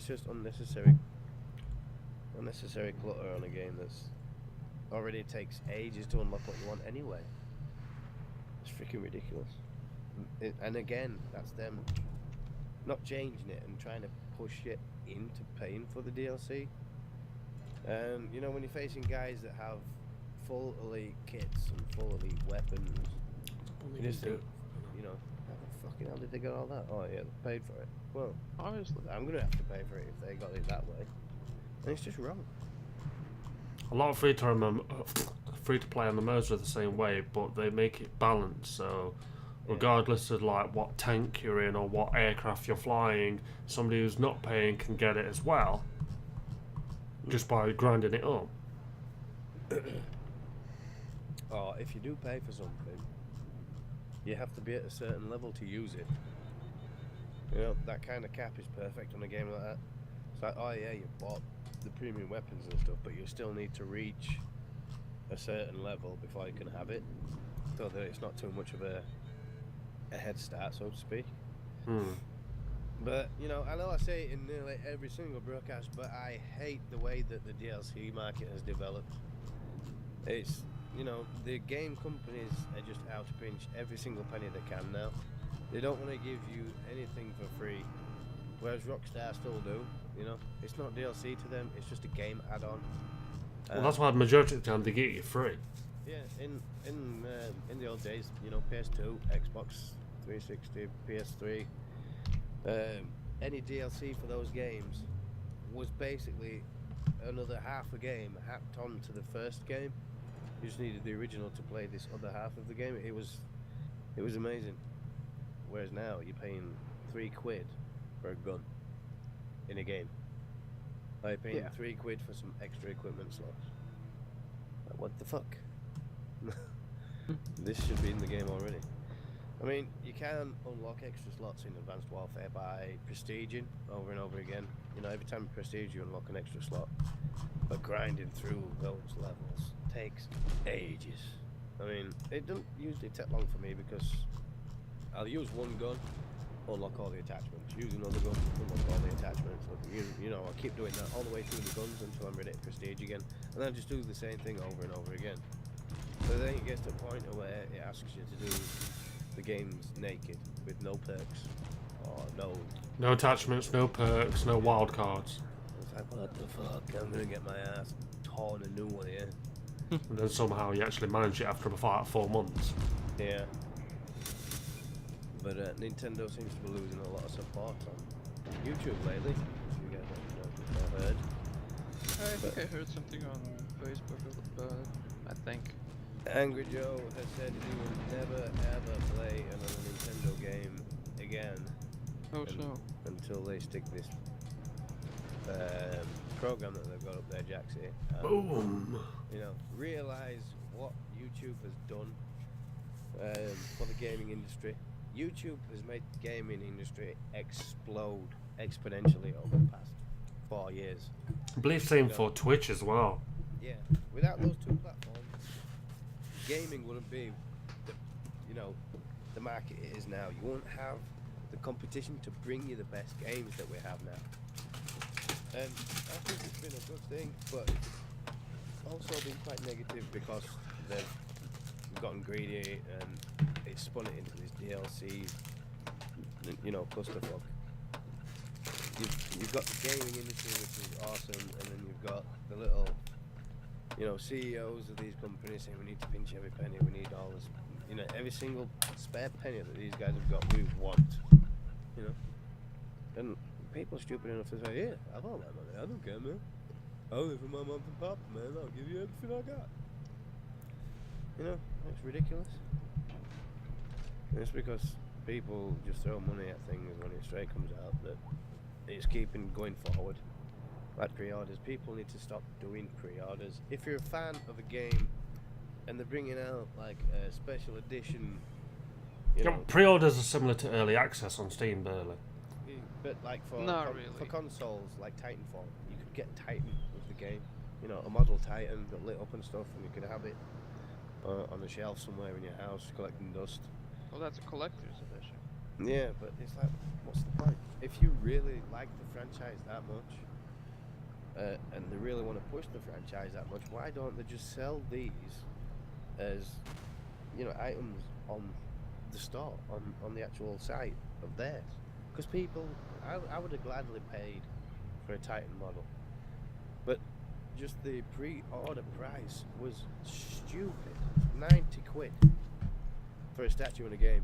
just unnecessary clutter on a game that's already takes ages to unlock what you want anyway. It's freaking ridiculous. And again, that's them not changing it and trying to push it into paying for the DLC. You know, when you're facing guys that have full elite kits and full elite weapons, you just think, you know, how the fucking hell did they get all that? Oh yeah, they paid for it. Well, Obviously. I'm gonna have to pay for it if they got it that way. And it's just wrong. A lot of free to play on the modes are the same way, but they make it balanced. So, regardless of like what tank you're in or what aircraft you're flying, somebody who's not paying can get it as well, just by grinding it up. Or if you do pay for something, you have to be at a certain level to use it. You know, that kind of cap is perfect on a game like that. It's like, oh yeah, you bought the premium weapons and stuff, but you still need to reach a certain level before you can have it, so that it's not too much of a head start, so to speak. But, you know, I know I say it in nearly every single broadcast, but I hate the way that the DLC market has developed. It's, you know, the game companies are just out to pinch every single penny they can now. They don't want to give you anything for free, whereas Rockstar still do. You know, it's not DLC to them; it's just a game add-on. Well, that's why the majority of the time they get you free. Yeah, in the old days, you know, PS2, Xbox 360, PS3, any DLC for those games was basically another half a game hacked on to the first game. You just needed the original to play this other half of the game. It was amazing. Whereas now you're paying £3 for a gun in a game. Like you're paying £3 for some extra equipment slots. Like, what the fuck? This should be in the game already. I mean, you can unlock extra slots in Advanced Warfare by prestiging over and over again. You know, every time you prestige, you unlock an extra slot. But grinding through those levels takes ages. I mean, it doesn't usually take long for me because I'll use one gun, unlock all the attachments. Use another gun, unlock all the attachments. You know, I'll keep doing that all the way through the guns until I'm ready to prestige again. And then just do the same thing over and over again. So then it gets to a point where it asks you to do the games naked with no perks or no attachments, no perks, no wild cards. It's like, what the fuck? I'm gonna get my ass torn a new one here. And then somehow you actually manage it after about 4 months. Yeah. But Nintendo seems to be losing a lot of support on YouTube lately. If you guys have heard. I think I heard something on Facebook, but I think. Angry Joe has said he will never ever play another Nintendo game again. Oh, so. Until they stick this program that they've got up there, Jaxie. Boom. You know, realize what YouTube has done for the gaming industry. YouTube has made the gaming industry explode exponentially over the past 4 years. I believe same for Twitch as well. Yeah, without those two platforms, gaming wouldn't be the market it is now. You won't have the competition to bring you the best games that we have now. And I think it's been a good thing, but it's also been quite negative because they've gotten greedy and it's spun it into this DLC, clusterfuck. You've got the gaming industry, which is awesome, and then you've got the little, CEOs of these companies saying we need to pinch every penny, we need all this, every single spare penny that these guys have got, we want, And people are stupid enough to say, yeah, I've all that money, I don't care, man. I live for my mum and pop, man, I'll give you everything I got. It's ridiculous. And it's because people just throw money at things when it straight comes out that it's keeping going forward. Like pre-orders, people need to stop doing pre-orders. If you're a fan of a game and they're bringing out like a special edition, pre-orders are similar to early access on Steam, barely. But like for consoles like Titanfall, you could get Titan with the game. A model Titan that lit up and stuff, and you could have it on a shelf somewhere in your house collecting dust. Well, that's a collector's edition. Yeah, but it's like, what's the point? If you really like the franchise that much, and they really want to push the franchise that much, why don't they just sell these as, items on the store, on the actual site of theirs? Because people, I would have gladly paid for a Titan model, but just the pre-order price was stupid. 90 quid for a statue in a game.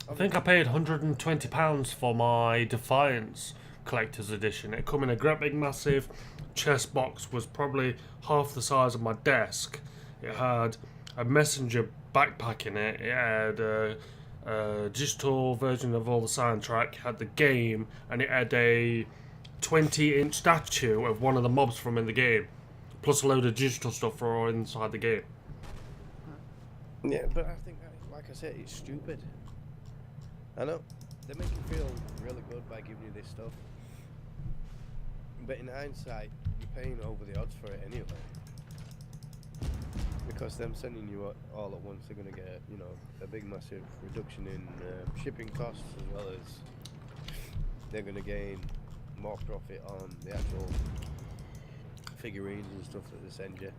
I think I paid £120 for my Defiance Collector's Edition. It come in a great big massive chest box, was probably half the size of my desk. It had a messenger backpack in it. It had a digital version of all the soundtrack, had the game, and it had a 20-inch statue of one of the mobs from in the game, plus a load of digital stuff for inside the game. Yeah, but I think that, like I said, it's stupid. I know they make you feel really good by giving you this stuff, but in hindsight, you're paying over the odds for it anyway. Because them sending you all at once, they're going to get, a big massive reduction in shipping costs, as well as they're going to gain more profit on the actual figurines and stuff that they send you.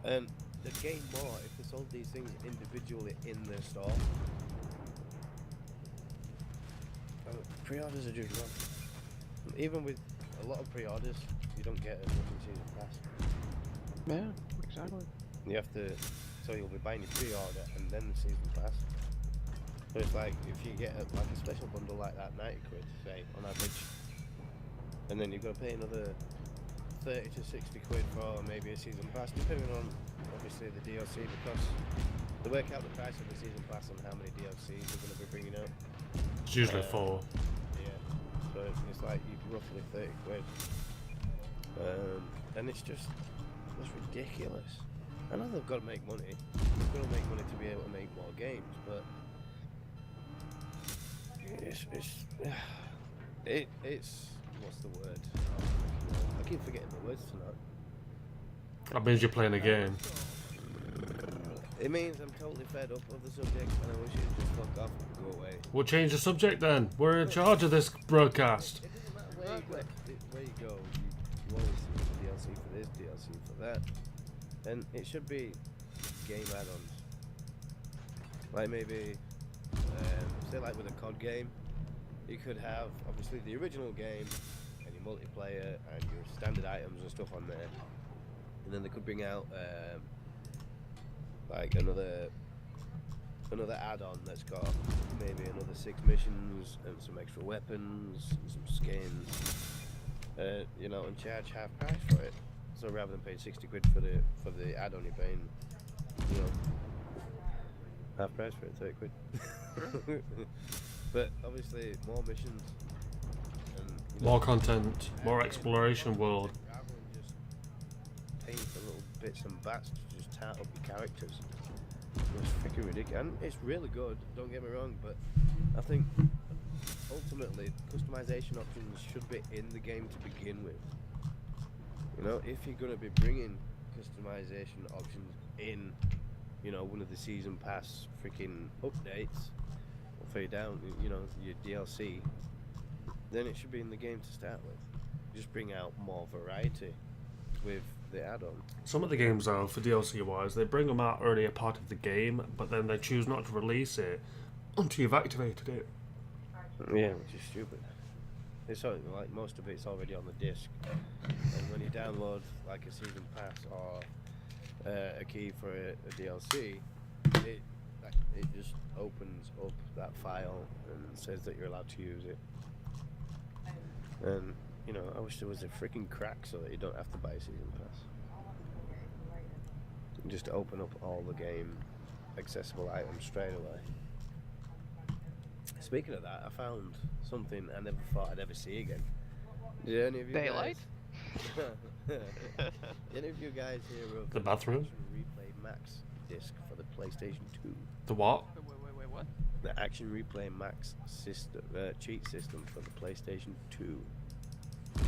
And they'd gain more if they sold these things individually in their store. Pre-orders are just wrong. Even with a lot of pre-orders, you don't get as much in Season Pass. Yeah, exactly. You have to, so you'll be buying your pre-order and then the Season Pass. So it's like, if you get a special bundle like that, 90 quid, say, on average, and then you've got to pay another 30 to 60 quid for maybe a Season Pass, depending on, obviously, the DLC, because they work out the price of the Season Pass on how many DLCs they're going to be bringing out. It's usually 4. Yeah, so it's like roughly 30 quid. And it's ridiculous. I know they've got to make money. They've got to make money to be able to make more games, but it's what's the word? I keep forgetting the words tonight. That means you're playing a game. It means I'm totally fed up of the subject and I wish it would just fuck off and go away. We'll change the subject then. We're in charge of this broadcast. It doesn't matter where you go. You always see DLC for this, DLC for that. And it should be game add-ons. Like maybe, say like with a COD game, you could have obviously the original game and your multiplayer and your standard items and stuff on there. And then they could bring out like another another add-on that's got maybe another 6 missions and some extra weapons and some skins, you know, and charge half price for it. So rather than paying 60 quid for the add-on, you're paying, you know, half price for it, 30 quid. But obviously more missions and, you know, More content, more exploration world. rather than just paying for little bits and bats to just tart up your characters. It's freaking ridiculous, and it's really good, don't get me wrong, but I think ultimately customization options should be in the game to begin with. You know, if you're going to be bringing customization options in, you know, one of the season pass freaking updates, or for you down, you know, your DLC, then it should be in the game to start with. Just bring out more variety with the add-on. Some of the games, though, for DLC wise, they bring them out early a part of the game, but then they choose not to release it until you've activated it. Yeah, which is stupid. It's all, like most of it's already on the disc, and when you download like a season pass or a key for a DLC, it just opens up that file and says that you're allowed to use it. And you know, I wish there was a freaking crack so that you don't have to buy a season pass. Just open up all the game accessible items straight away. Speaking of that, I found something I never thought I'd ever see again. Did any of you Daylight? guys... any of you guys hear of The bathroom? Action Replay Max disc for the PlayStation 2? The what? Wait, what? The Action Replay Max system, cheat system for the PlayStation 2. It's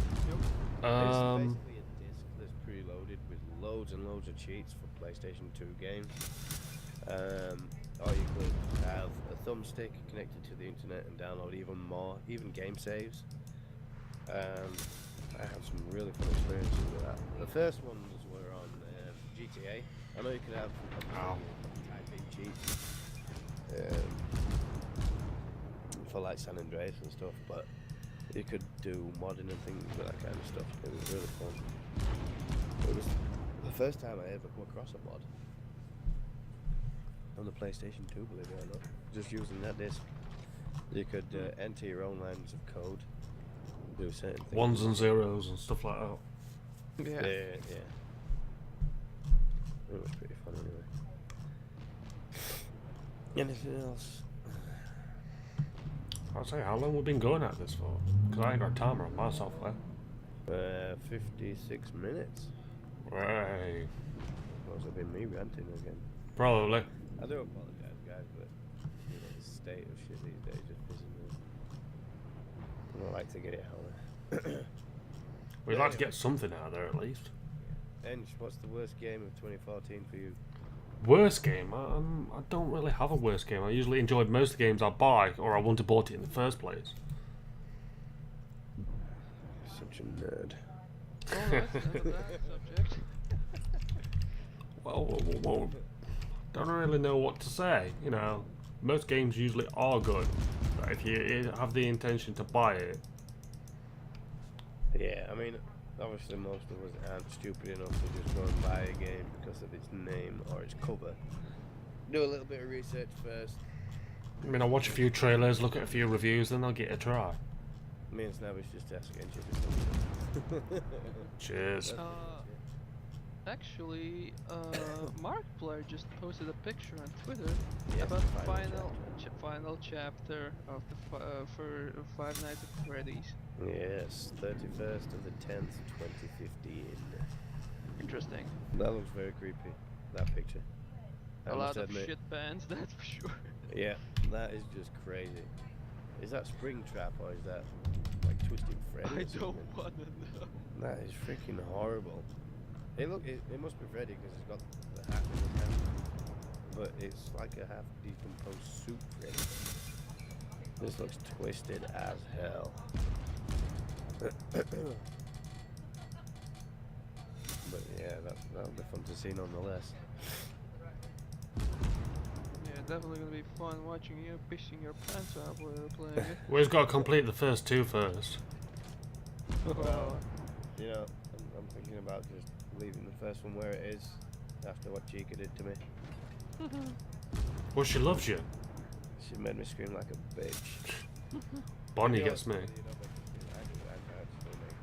basically a disc that's preloaded with loads and loads of cheats for PlayStation 2 games. Or you could have a thumbstick connected to the internet and download even more, even game saves. I had some really fun experiences with that. The first ones were on GTA. I know you could have type-in cheats for like San Andreas and stuff, but you could do modding and things with that kind of stuff. It was really fun. It was the first time I ever come across a mod on the PlayStation 2, believe it or not. Just using that disc, you could enter your own lines of code, do certain things. Ones and zeros and stuff like that. Yeah. Yeah. It was pretty fun anyway. Anything else? I'll say, how long we've been going at this for? Because I ain't got a timer on my software. 56 minutes. Right. Must have been me ranting again. Probably. I do apologize, guys, but you know, the state of shit these days just pisses me off. I don't like to get it out. We'd like to get something out of there at least. Ench, what's the worst game of 2014 for you? Worst game? I don't really have a worst game. I usually enjoyed most of the games I buy, or I wouldn't have bought it in the first place. Such a nerd. Oh, that's that subject. Well, don't really know what to say. You know, most games usually are good, but if you have the intention to buy it. Yeah, I mean, obviously most of us aren't stupid enough to just go and buy a game because of its name or its cover. Do a little bit of research first. I mean, I'll watch a few trailers, look at a few reviews, then I'll get a try. Me and Snavish just ask Encha. Cheers. Actually, Markiplier just posted a picture on Twitter Yeah, about the final final chapter of the for Five Nights at Freddy's. Yes, 31st of the 10th, 2015. Interesting. That looks very creepy, that picture. I A lot must of admit. shit bands, that's for sure. Yeah, that is just crazy. Is that Springtrap or is that like Twisted Freddy? I or don't something? want to know. That is freaking horrible. It must be Freddy because it's got the hat in his hand. But it's like a half decomposed soup Freddy. This looks twisted as hell. But yeah, that'll be fun to see nonetheless. Yeah, definitely gonna be fun watching you pissing your pants out while you're playing it. We've got to complete the first two first. Well, you know, I'm thinking about just leaving the first one where it is after what Chica did to me. Well, she loves you. She made me scream like a bitch. Bonnie Maybe gets me. I do. I still make.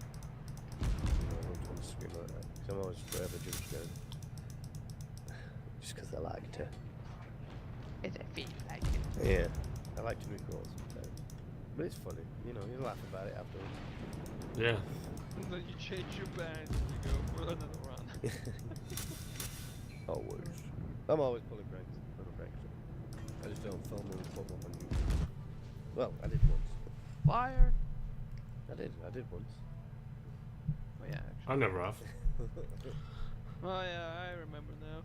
I don't want to scream like that. 'Cause I'm always forever just scared. Just because I like to. It's a feel like it. Yeah. I like to record sometimes. But it's funny. You know, you laugh about it afterwards. Yeah. And then you change your band and you go for another run. Always. I'm always pulling pranks. I just don't film them and put them on YouTube. Well, I did once. Liar. I did once. Oh yeah, I never have. oh yeah, I remember now.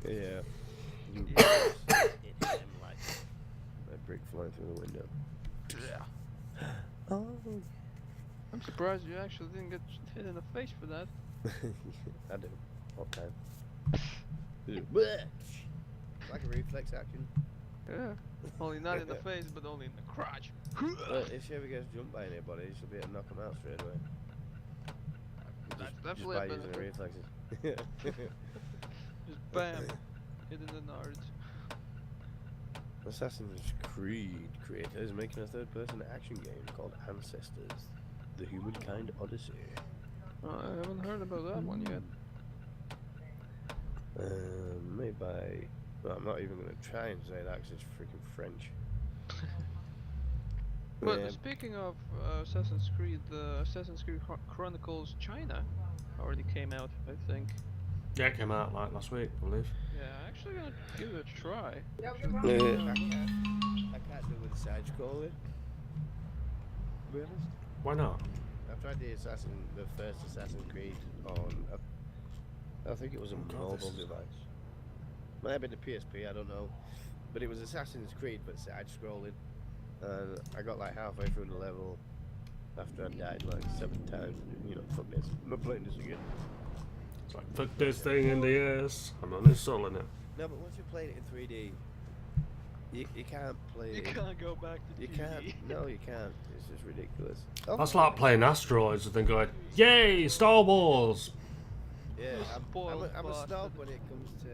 Yeah. You Yeah. it hit him like a brick flying through the window. Yeah. Oh. I'm surprised you actually didn't get hit in the face for that. I do. All the time. Blech. Like a reflex action. Yeah. Only not in the face, but only in the crotch. But if she ever gets jumped by anybody, she'll be able to knock them out straight away. That's Just definitely by a using her benefit. reflexes. Just bam, hit in the nards. Assassin's Creed creators making a third-person action game called Ancestors: The Humankind Odyssey. Oh, I haven't heard about that one yet. Made by... Well, I'm not even going to try and say that because it's freaking French. But Yeah, speaking of Assassin's Creed, the Assassin's Creed Chronicles China already came out, I think. Yeah, it came out like last week, I believe. Yeah, I'm actually gonna give it a try. I can't do with the side scrolling. To be honest. Why not? I've tried the first Assassin's Creed on, I think it was a mobile device. Might have been the PSP, I don't know. But it was Assassin's Creed, but side scrolling. And I got like halfway through the level after I died like 7 times. You know, fuck this. I'm not playing this again. It's like, fuck this thing in the ass. I'm not installing it. No, but once you're playing it in 3D, you can't play You it. can't go back to You 2D. can't. No, you can't. It's just ridiculous. That's like playing Asteroids and then going, yay, Star Wars! Yeah, You I'm spoiled a bastard. snob when it comes to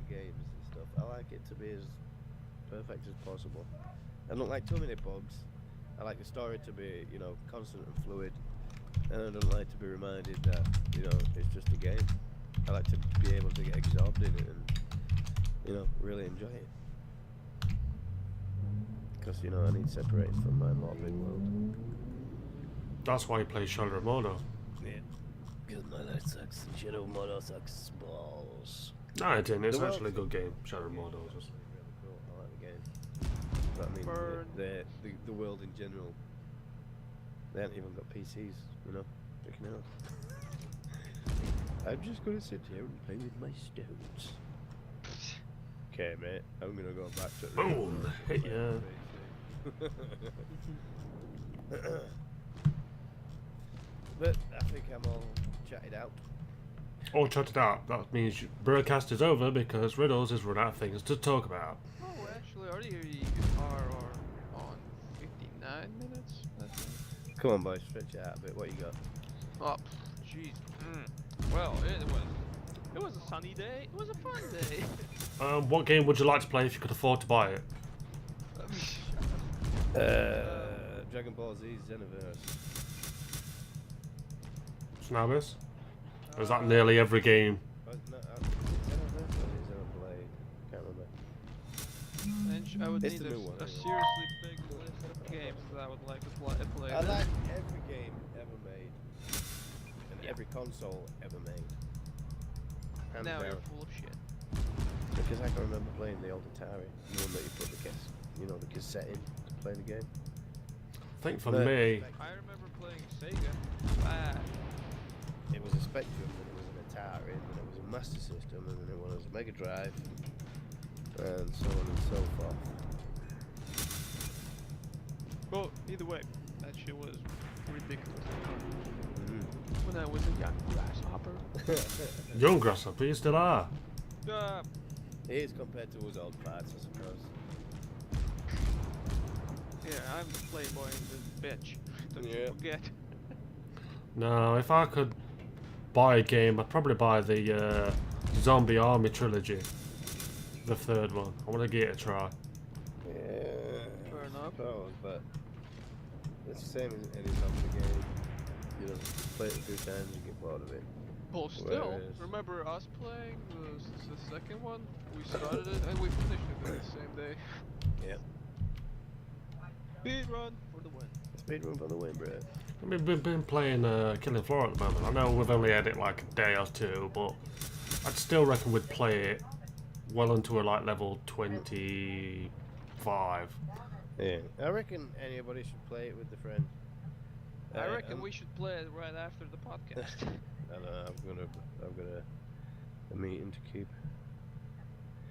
games and stuff. I like it to be as perfect as possible. I don't like too many bugs. I like the story to be, you know, constant and fluid. And I don't like to be reminded that, you know, it's just a game. I like to be able to get absorbed in it and, you know, really enjoy it. Because, you know, I need separated from my morbid world. That's why you play Shadow of Mordor. Yeah. Because my life sucks. Shadow Mordor sucks balls. No, it didn't. It's The actually a world- good game, Shadow of Mordor. Really cool. I like the game. But I mean, Burn. the world in general. They haven't even got PCs, you know. Freaking hell. I'm just gonna sit here and play with my stones. Okay, mate. I'm gonna go back to. Boom! Hit ya. But I think I'm all chatted out. Oh, check it out. That means BruhCast is over because Riddles has run out of things to talk about. Oh, we actually already are on 59 minutes, I think. Come on, boys. Stretch it out a bit. What you got? Oh, jeez. Well, it was a sunny day. It was a fun day. What game would you like to play if you could afford to buy it? Dragon Ball Z Xenoverse. Snabbers? Or is that nearly every game? No, Xenoverse or Xenoblade? Can't remember. And I would It's need the a, new one, a anyway. seriously big list of games that I would like to play. I like every game ever made. And every console ever made. Hands Now down. you're full of shit. Because I can remember playing the old Atari. The one that you put the cassette in to play the game. I think for But me, I remember playing Sega. it was a Spectrum, and it was an Atari, and then it was a Master System, and then it was a Mega Drive, and so on and so forth. Well, either way, that shit was ridiculous. Mm. When I was a young grasshopper. young grasshopper, you still are. It is compared to his old parts, I suppose. Yeah, I'm the playboy in this bitch. Don't Yeah. you forget. No, if I could buy a game, I'd probably buy the Zombie Army trilogy. the third one. I want to give it a try. Yeah. Fair enough. I suppose, but it's the same as any zombie game. You know, play it a few times and get bored of it. Well, still, Whereas- remember us playing the second one? We started it and we finished it on the same day. Yep. Speed run for the win. Speedrun for the win, bro. I mean, we've been playing Killing Floor at the moment. I know we've only had it like a day or two, but I'd still reckon we'd play it well into a like level 25. Yeah. I reckon anybody should play it with a friend. I reckon we should play it right after the podcast. I know, I've got a meeting to keep.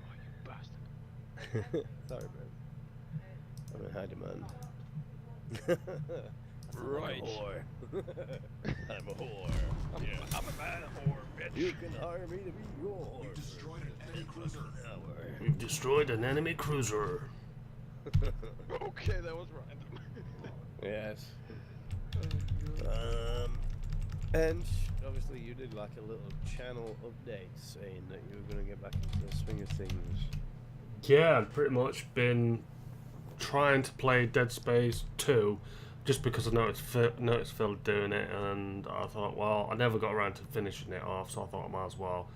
Oh, you bastard. Sorry, bro. I'm in high demand. Right. I'm a whore. I'm a whore. I'm a bad whore, bitch. You can hire me to be your whore. We've destroyed an enemy cruiser. Okay, that was random. Yes. And obviously you did like a little channel update saying that you were going to get back into the swing of things. Yeah, I'd pretty much been trying to play Dead Space 2 just because I noticed Phil doing it, and I thought, well, I never got around to finishing it off, so I thought I might as well.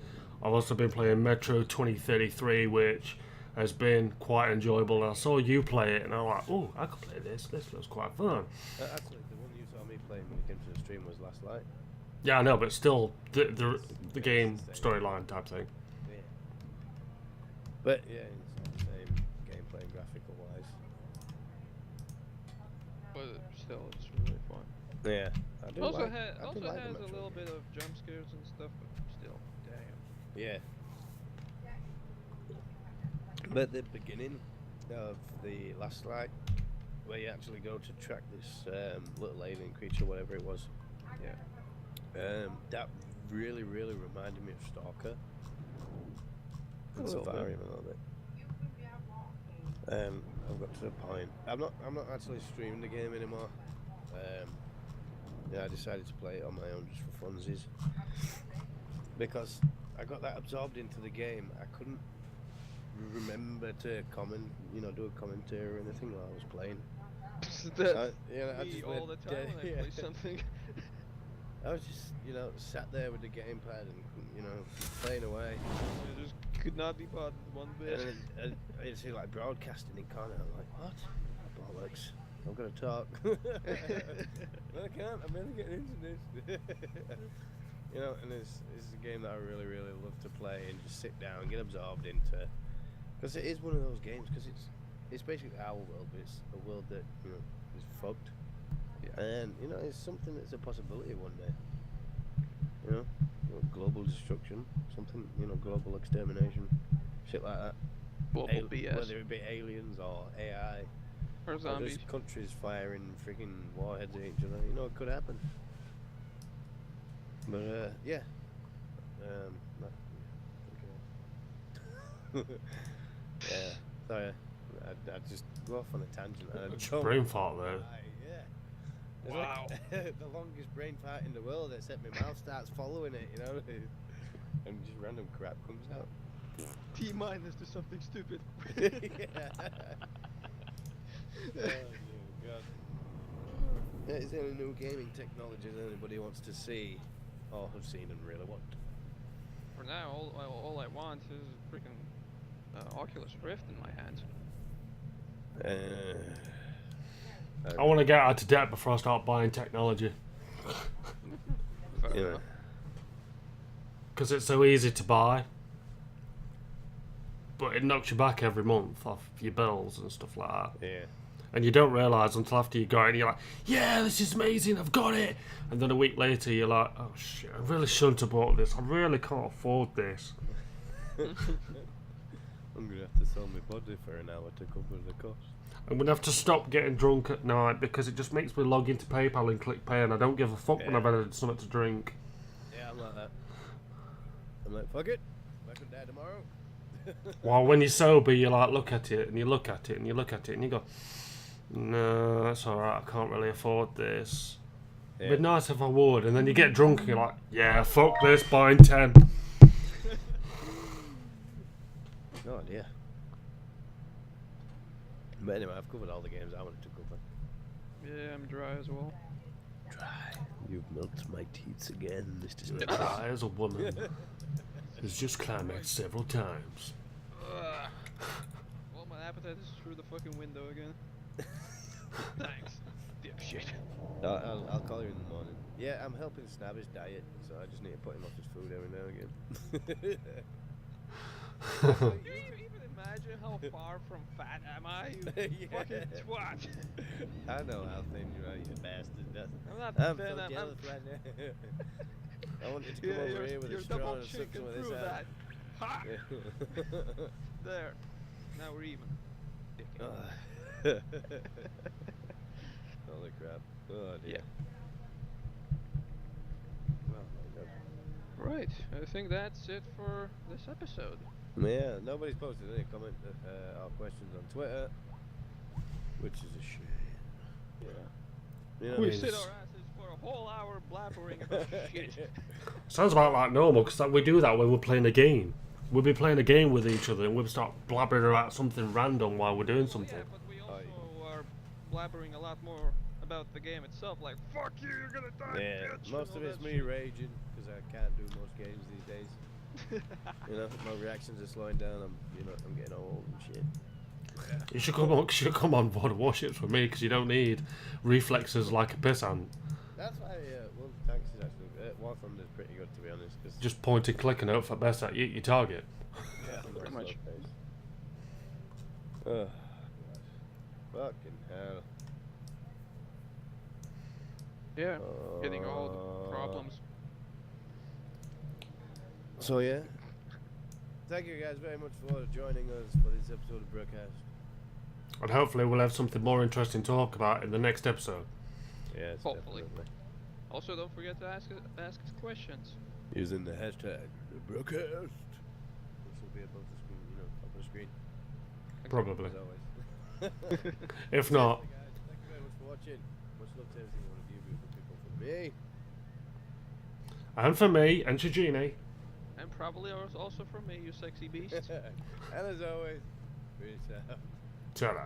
I've also been playing Metro 2033, which has been quite enjoyable, and I saw you play it, and I was like, oh, I could play this looks quite fun. Actually, the one you saw me playing when you came to the stream was last night. Yeah, I know, but still, the game storyline type thing. Yeah. But yeah, it's not the same gameplay and graphical wise. But still, it's really fun. Yeah. I do Also, like, has I do like the a Metro little game. bit of jump scares and stuff, but still, damn. Yeah. But the beginning of the last light, where you actually go to track this little alien creature, whatever it was, that really reminded me of Stalker. A And little bit. Safari a little bit. I've got to the point. I'm not actually streaming the game anymore. Yeah, I decided to play it on my own just for funsies. Because I got that absorbed into the game, I couldn't remember to comment, do a commentary or anything while I was playing. That's I me just all went the time dead, when I play something. I was just, sat there with the gamepad and, playing away. I just could not be bothered one bit. And I see like broadcasting in corner. I'm like, what? Bollocks. I'm gonna talk. No, I can't. I'm really getting into this. And it's a game that I really love to play and just sit down and get absorbed into. Because it is one of those games. Because it's basically our world, but it's a world that is fucked. Yeah. And it's something that's a possibility one day. Global destruction, something, global extermination, shit like that. Global BS. Whether it be aliens or AI, Or or zombies. just countries firing freaking warheads at each other, it could happen. But yeah. Yeah. Sorry, I just go off on a tangent. And I It's don't brain fart there. Yeah. It's Wow. like the longest brain fart in the world, except my mouth starts following it, and just random crap comes out. T minus to something stupid. Yeah. Oh, God. Yeah, is there any new gaming technology that anybody wants to see or have seen and really want? For now, all I want is freaking Oculus Rift in my hands. I want to get out of debt before I start buying technology. Fair Yeah. enough. Because it's so easy to buy. But it knocks you back every month off your bills and stuff like that. Yeah. And you don't realise until after you got it and you're like, yeah, this is amazing, I've got it. And then a week later you're like, oh shit, I really shouldn't have bought this. I really can't afford this. I'm gonna have to sell my body for an hour to cover the cost. I'm going to have to stop getting drunk at night because it just makes me log into PayPal and click pay, and I don't give a fuck when I've had something to drink. Yeah, I'm like that. I'm like, fuck it. I could die tomorrow. While when you're sober, you like look at it and you look at it and you look at it and you go, no, that's alright, I can't really afford this. Yeah. It'd be nice if I would. And then you get drunk and you're like, yeah, fuck this, buying 10. Oh dear. But anyway, I've covered all the games I wanted to cover. Yeah, I'm dry as well. Try. You've melted my teeth again, Mr. You're Smith. dry as a woman. It's just climaxed several times. Well, my appetite is through the fucking window again. Thanks, dipshit. I'll call you in the morning. Yeah, I'm helping Snabby's diet, so I just need to put him off his food every now and again. Can you even imagine how far from fat am I, you Yeah. fucking twat? I know how thin you are, you bastard. I'm not I'm thin, so I'm jealous right now. I want you to come yeah, over here with a you're straw double and suck chicken some of this through out. that. Ha! Yeah. There. Now we're even. Dickhead. Holy crap. Oh dear. Yeah. Well, there you go. Right, I think that's it for this episode. Yeah, nobody's posted any comment or questions on Twitter, which is a shame. Yeah. You know, We mean, sit it's- our asses for a whole hour blabbering about shit. Sounds about like normal, because we do that when we're playing a game. We'll be playing a game with each other and we'll start blabbering about something random while we're doing Well, something. yeah, but we also are blabbering a lot more about the game itself, like, fuck you, you're gonna die, Yeah, bitch! most and of all it's that me shit. raging because I can't do most games these days. You know, my reactions are slowing down. I'm getting old and shit. You should come on board Warships with me, because you don't need reflexes like a pissant. That's why. Well, thanks is actually War Thunder is pretty good to be honest. Cause Just point and click and hope for best at your target. yeah, Pretty much. Oh, fucking hell. Yeah, getting all the problems. So yeah, thank you guys very much for joining us for this episode of BruhCast. And hopefully we'll have something more interesting to talk about in the next episode. Yes, Hopefully. definitely. Also, don't forget to ask us questions. Using the hashtag BruhCast, which will be above the screen, up the screen Probably. as always. If not, Guys, thank you very much for watching. Much love to every one of you beautiful people. From me. and for me, EnchaJini. And probably also from me, you sexy beast. And as always, peace out. Ta-da.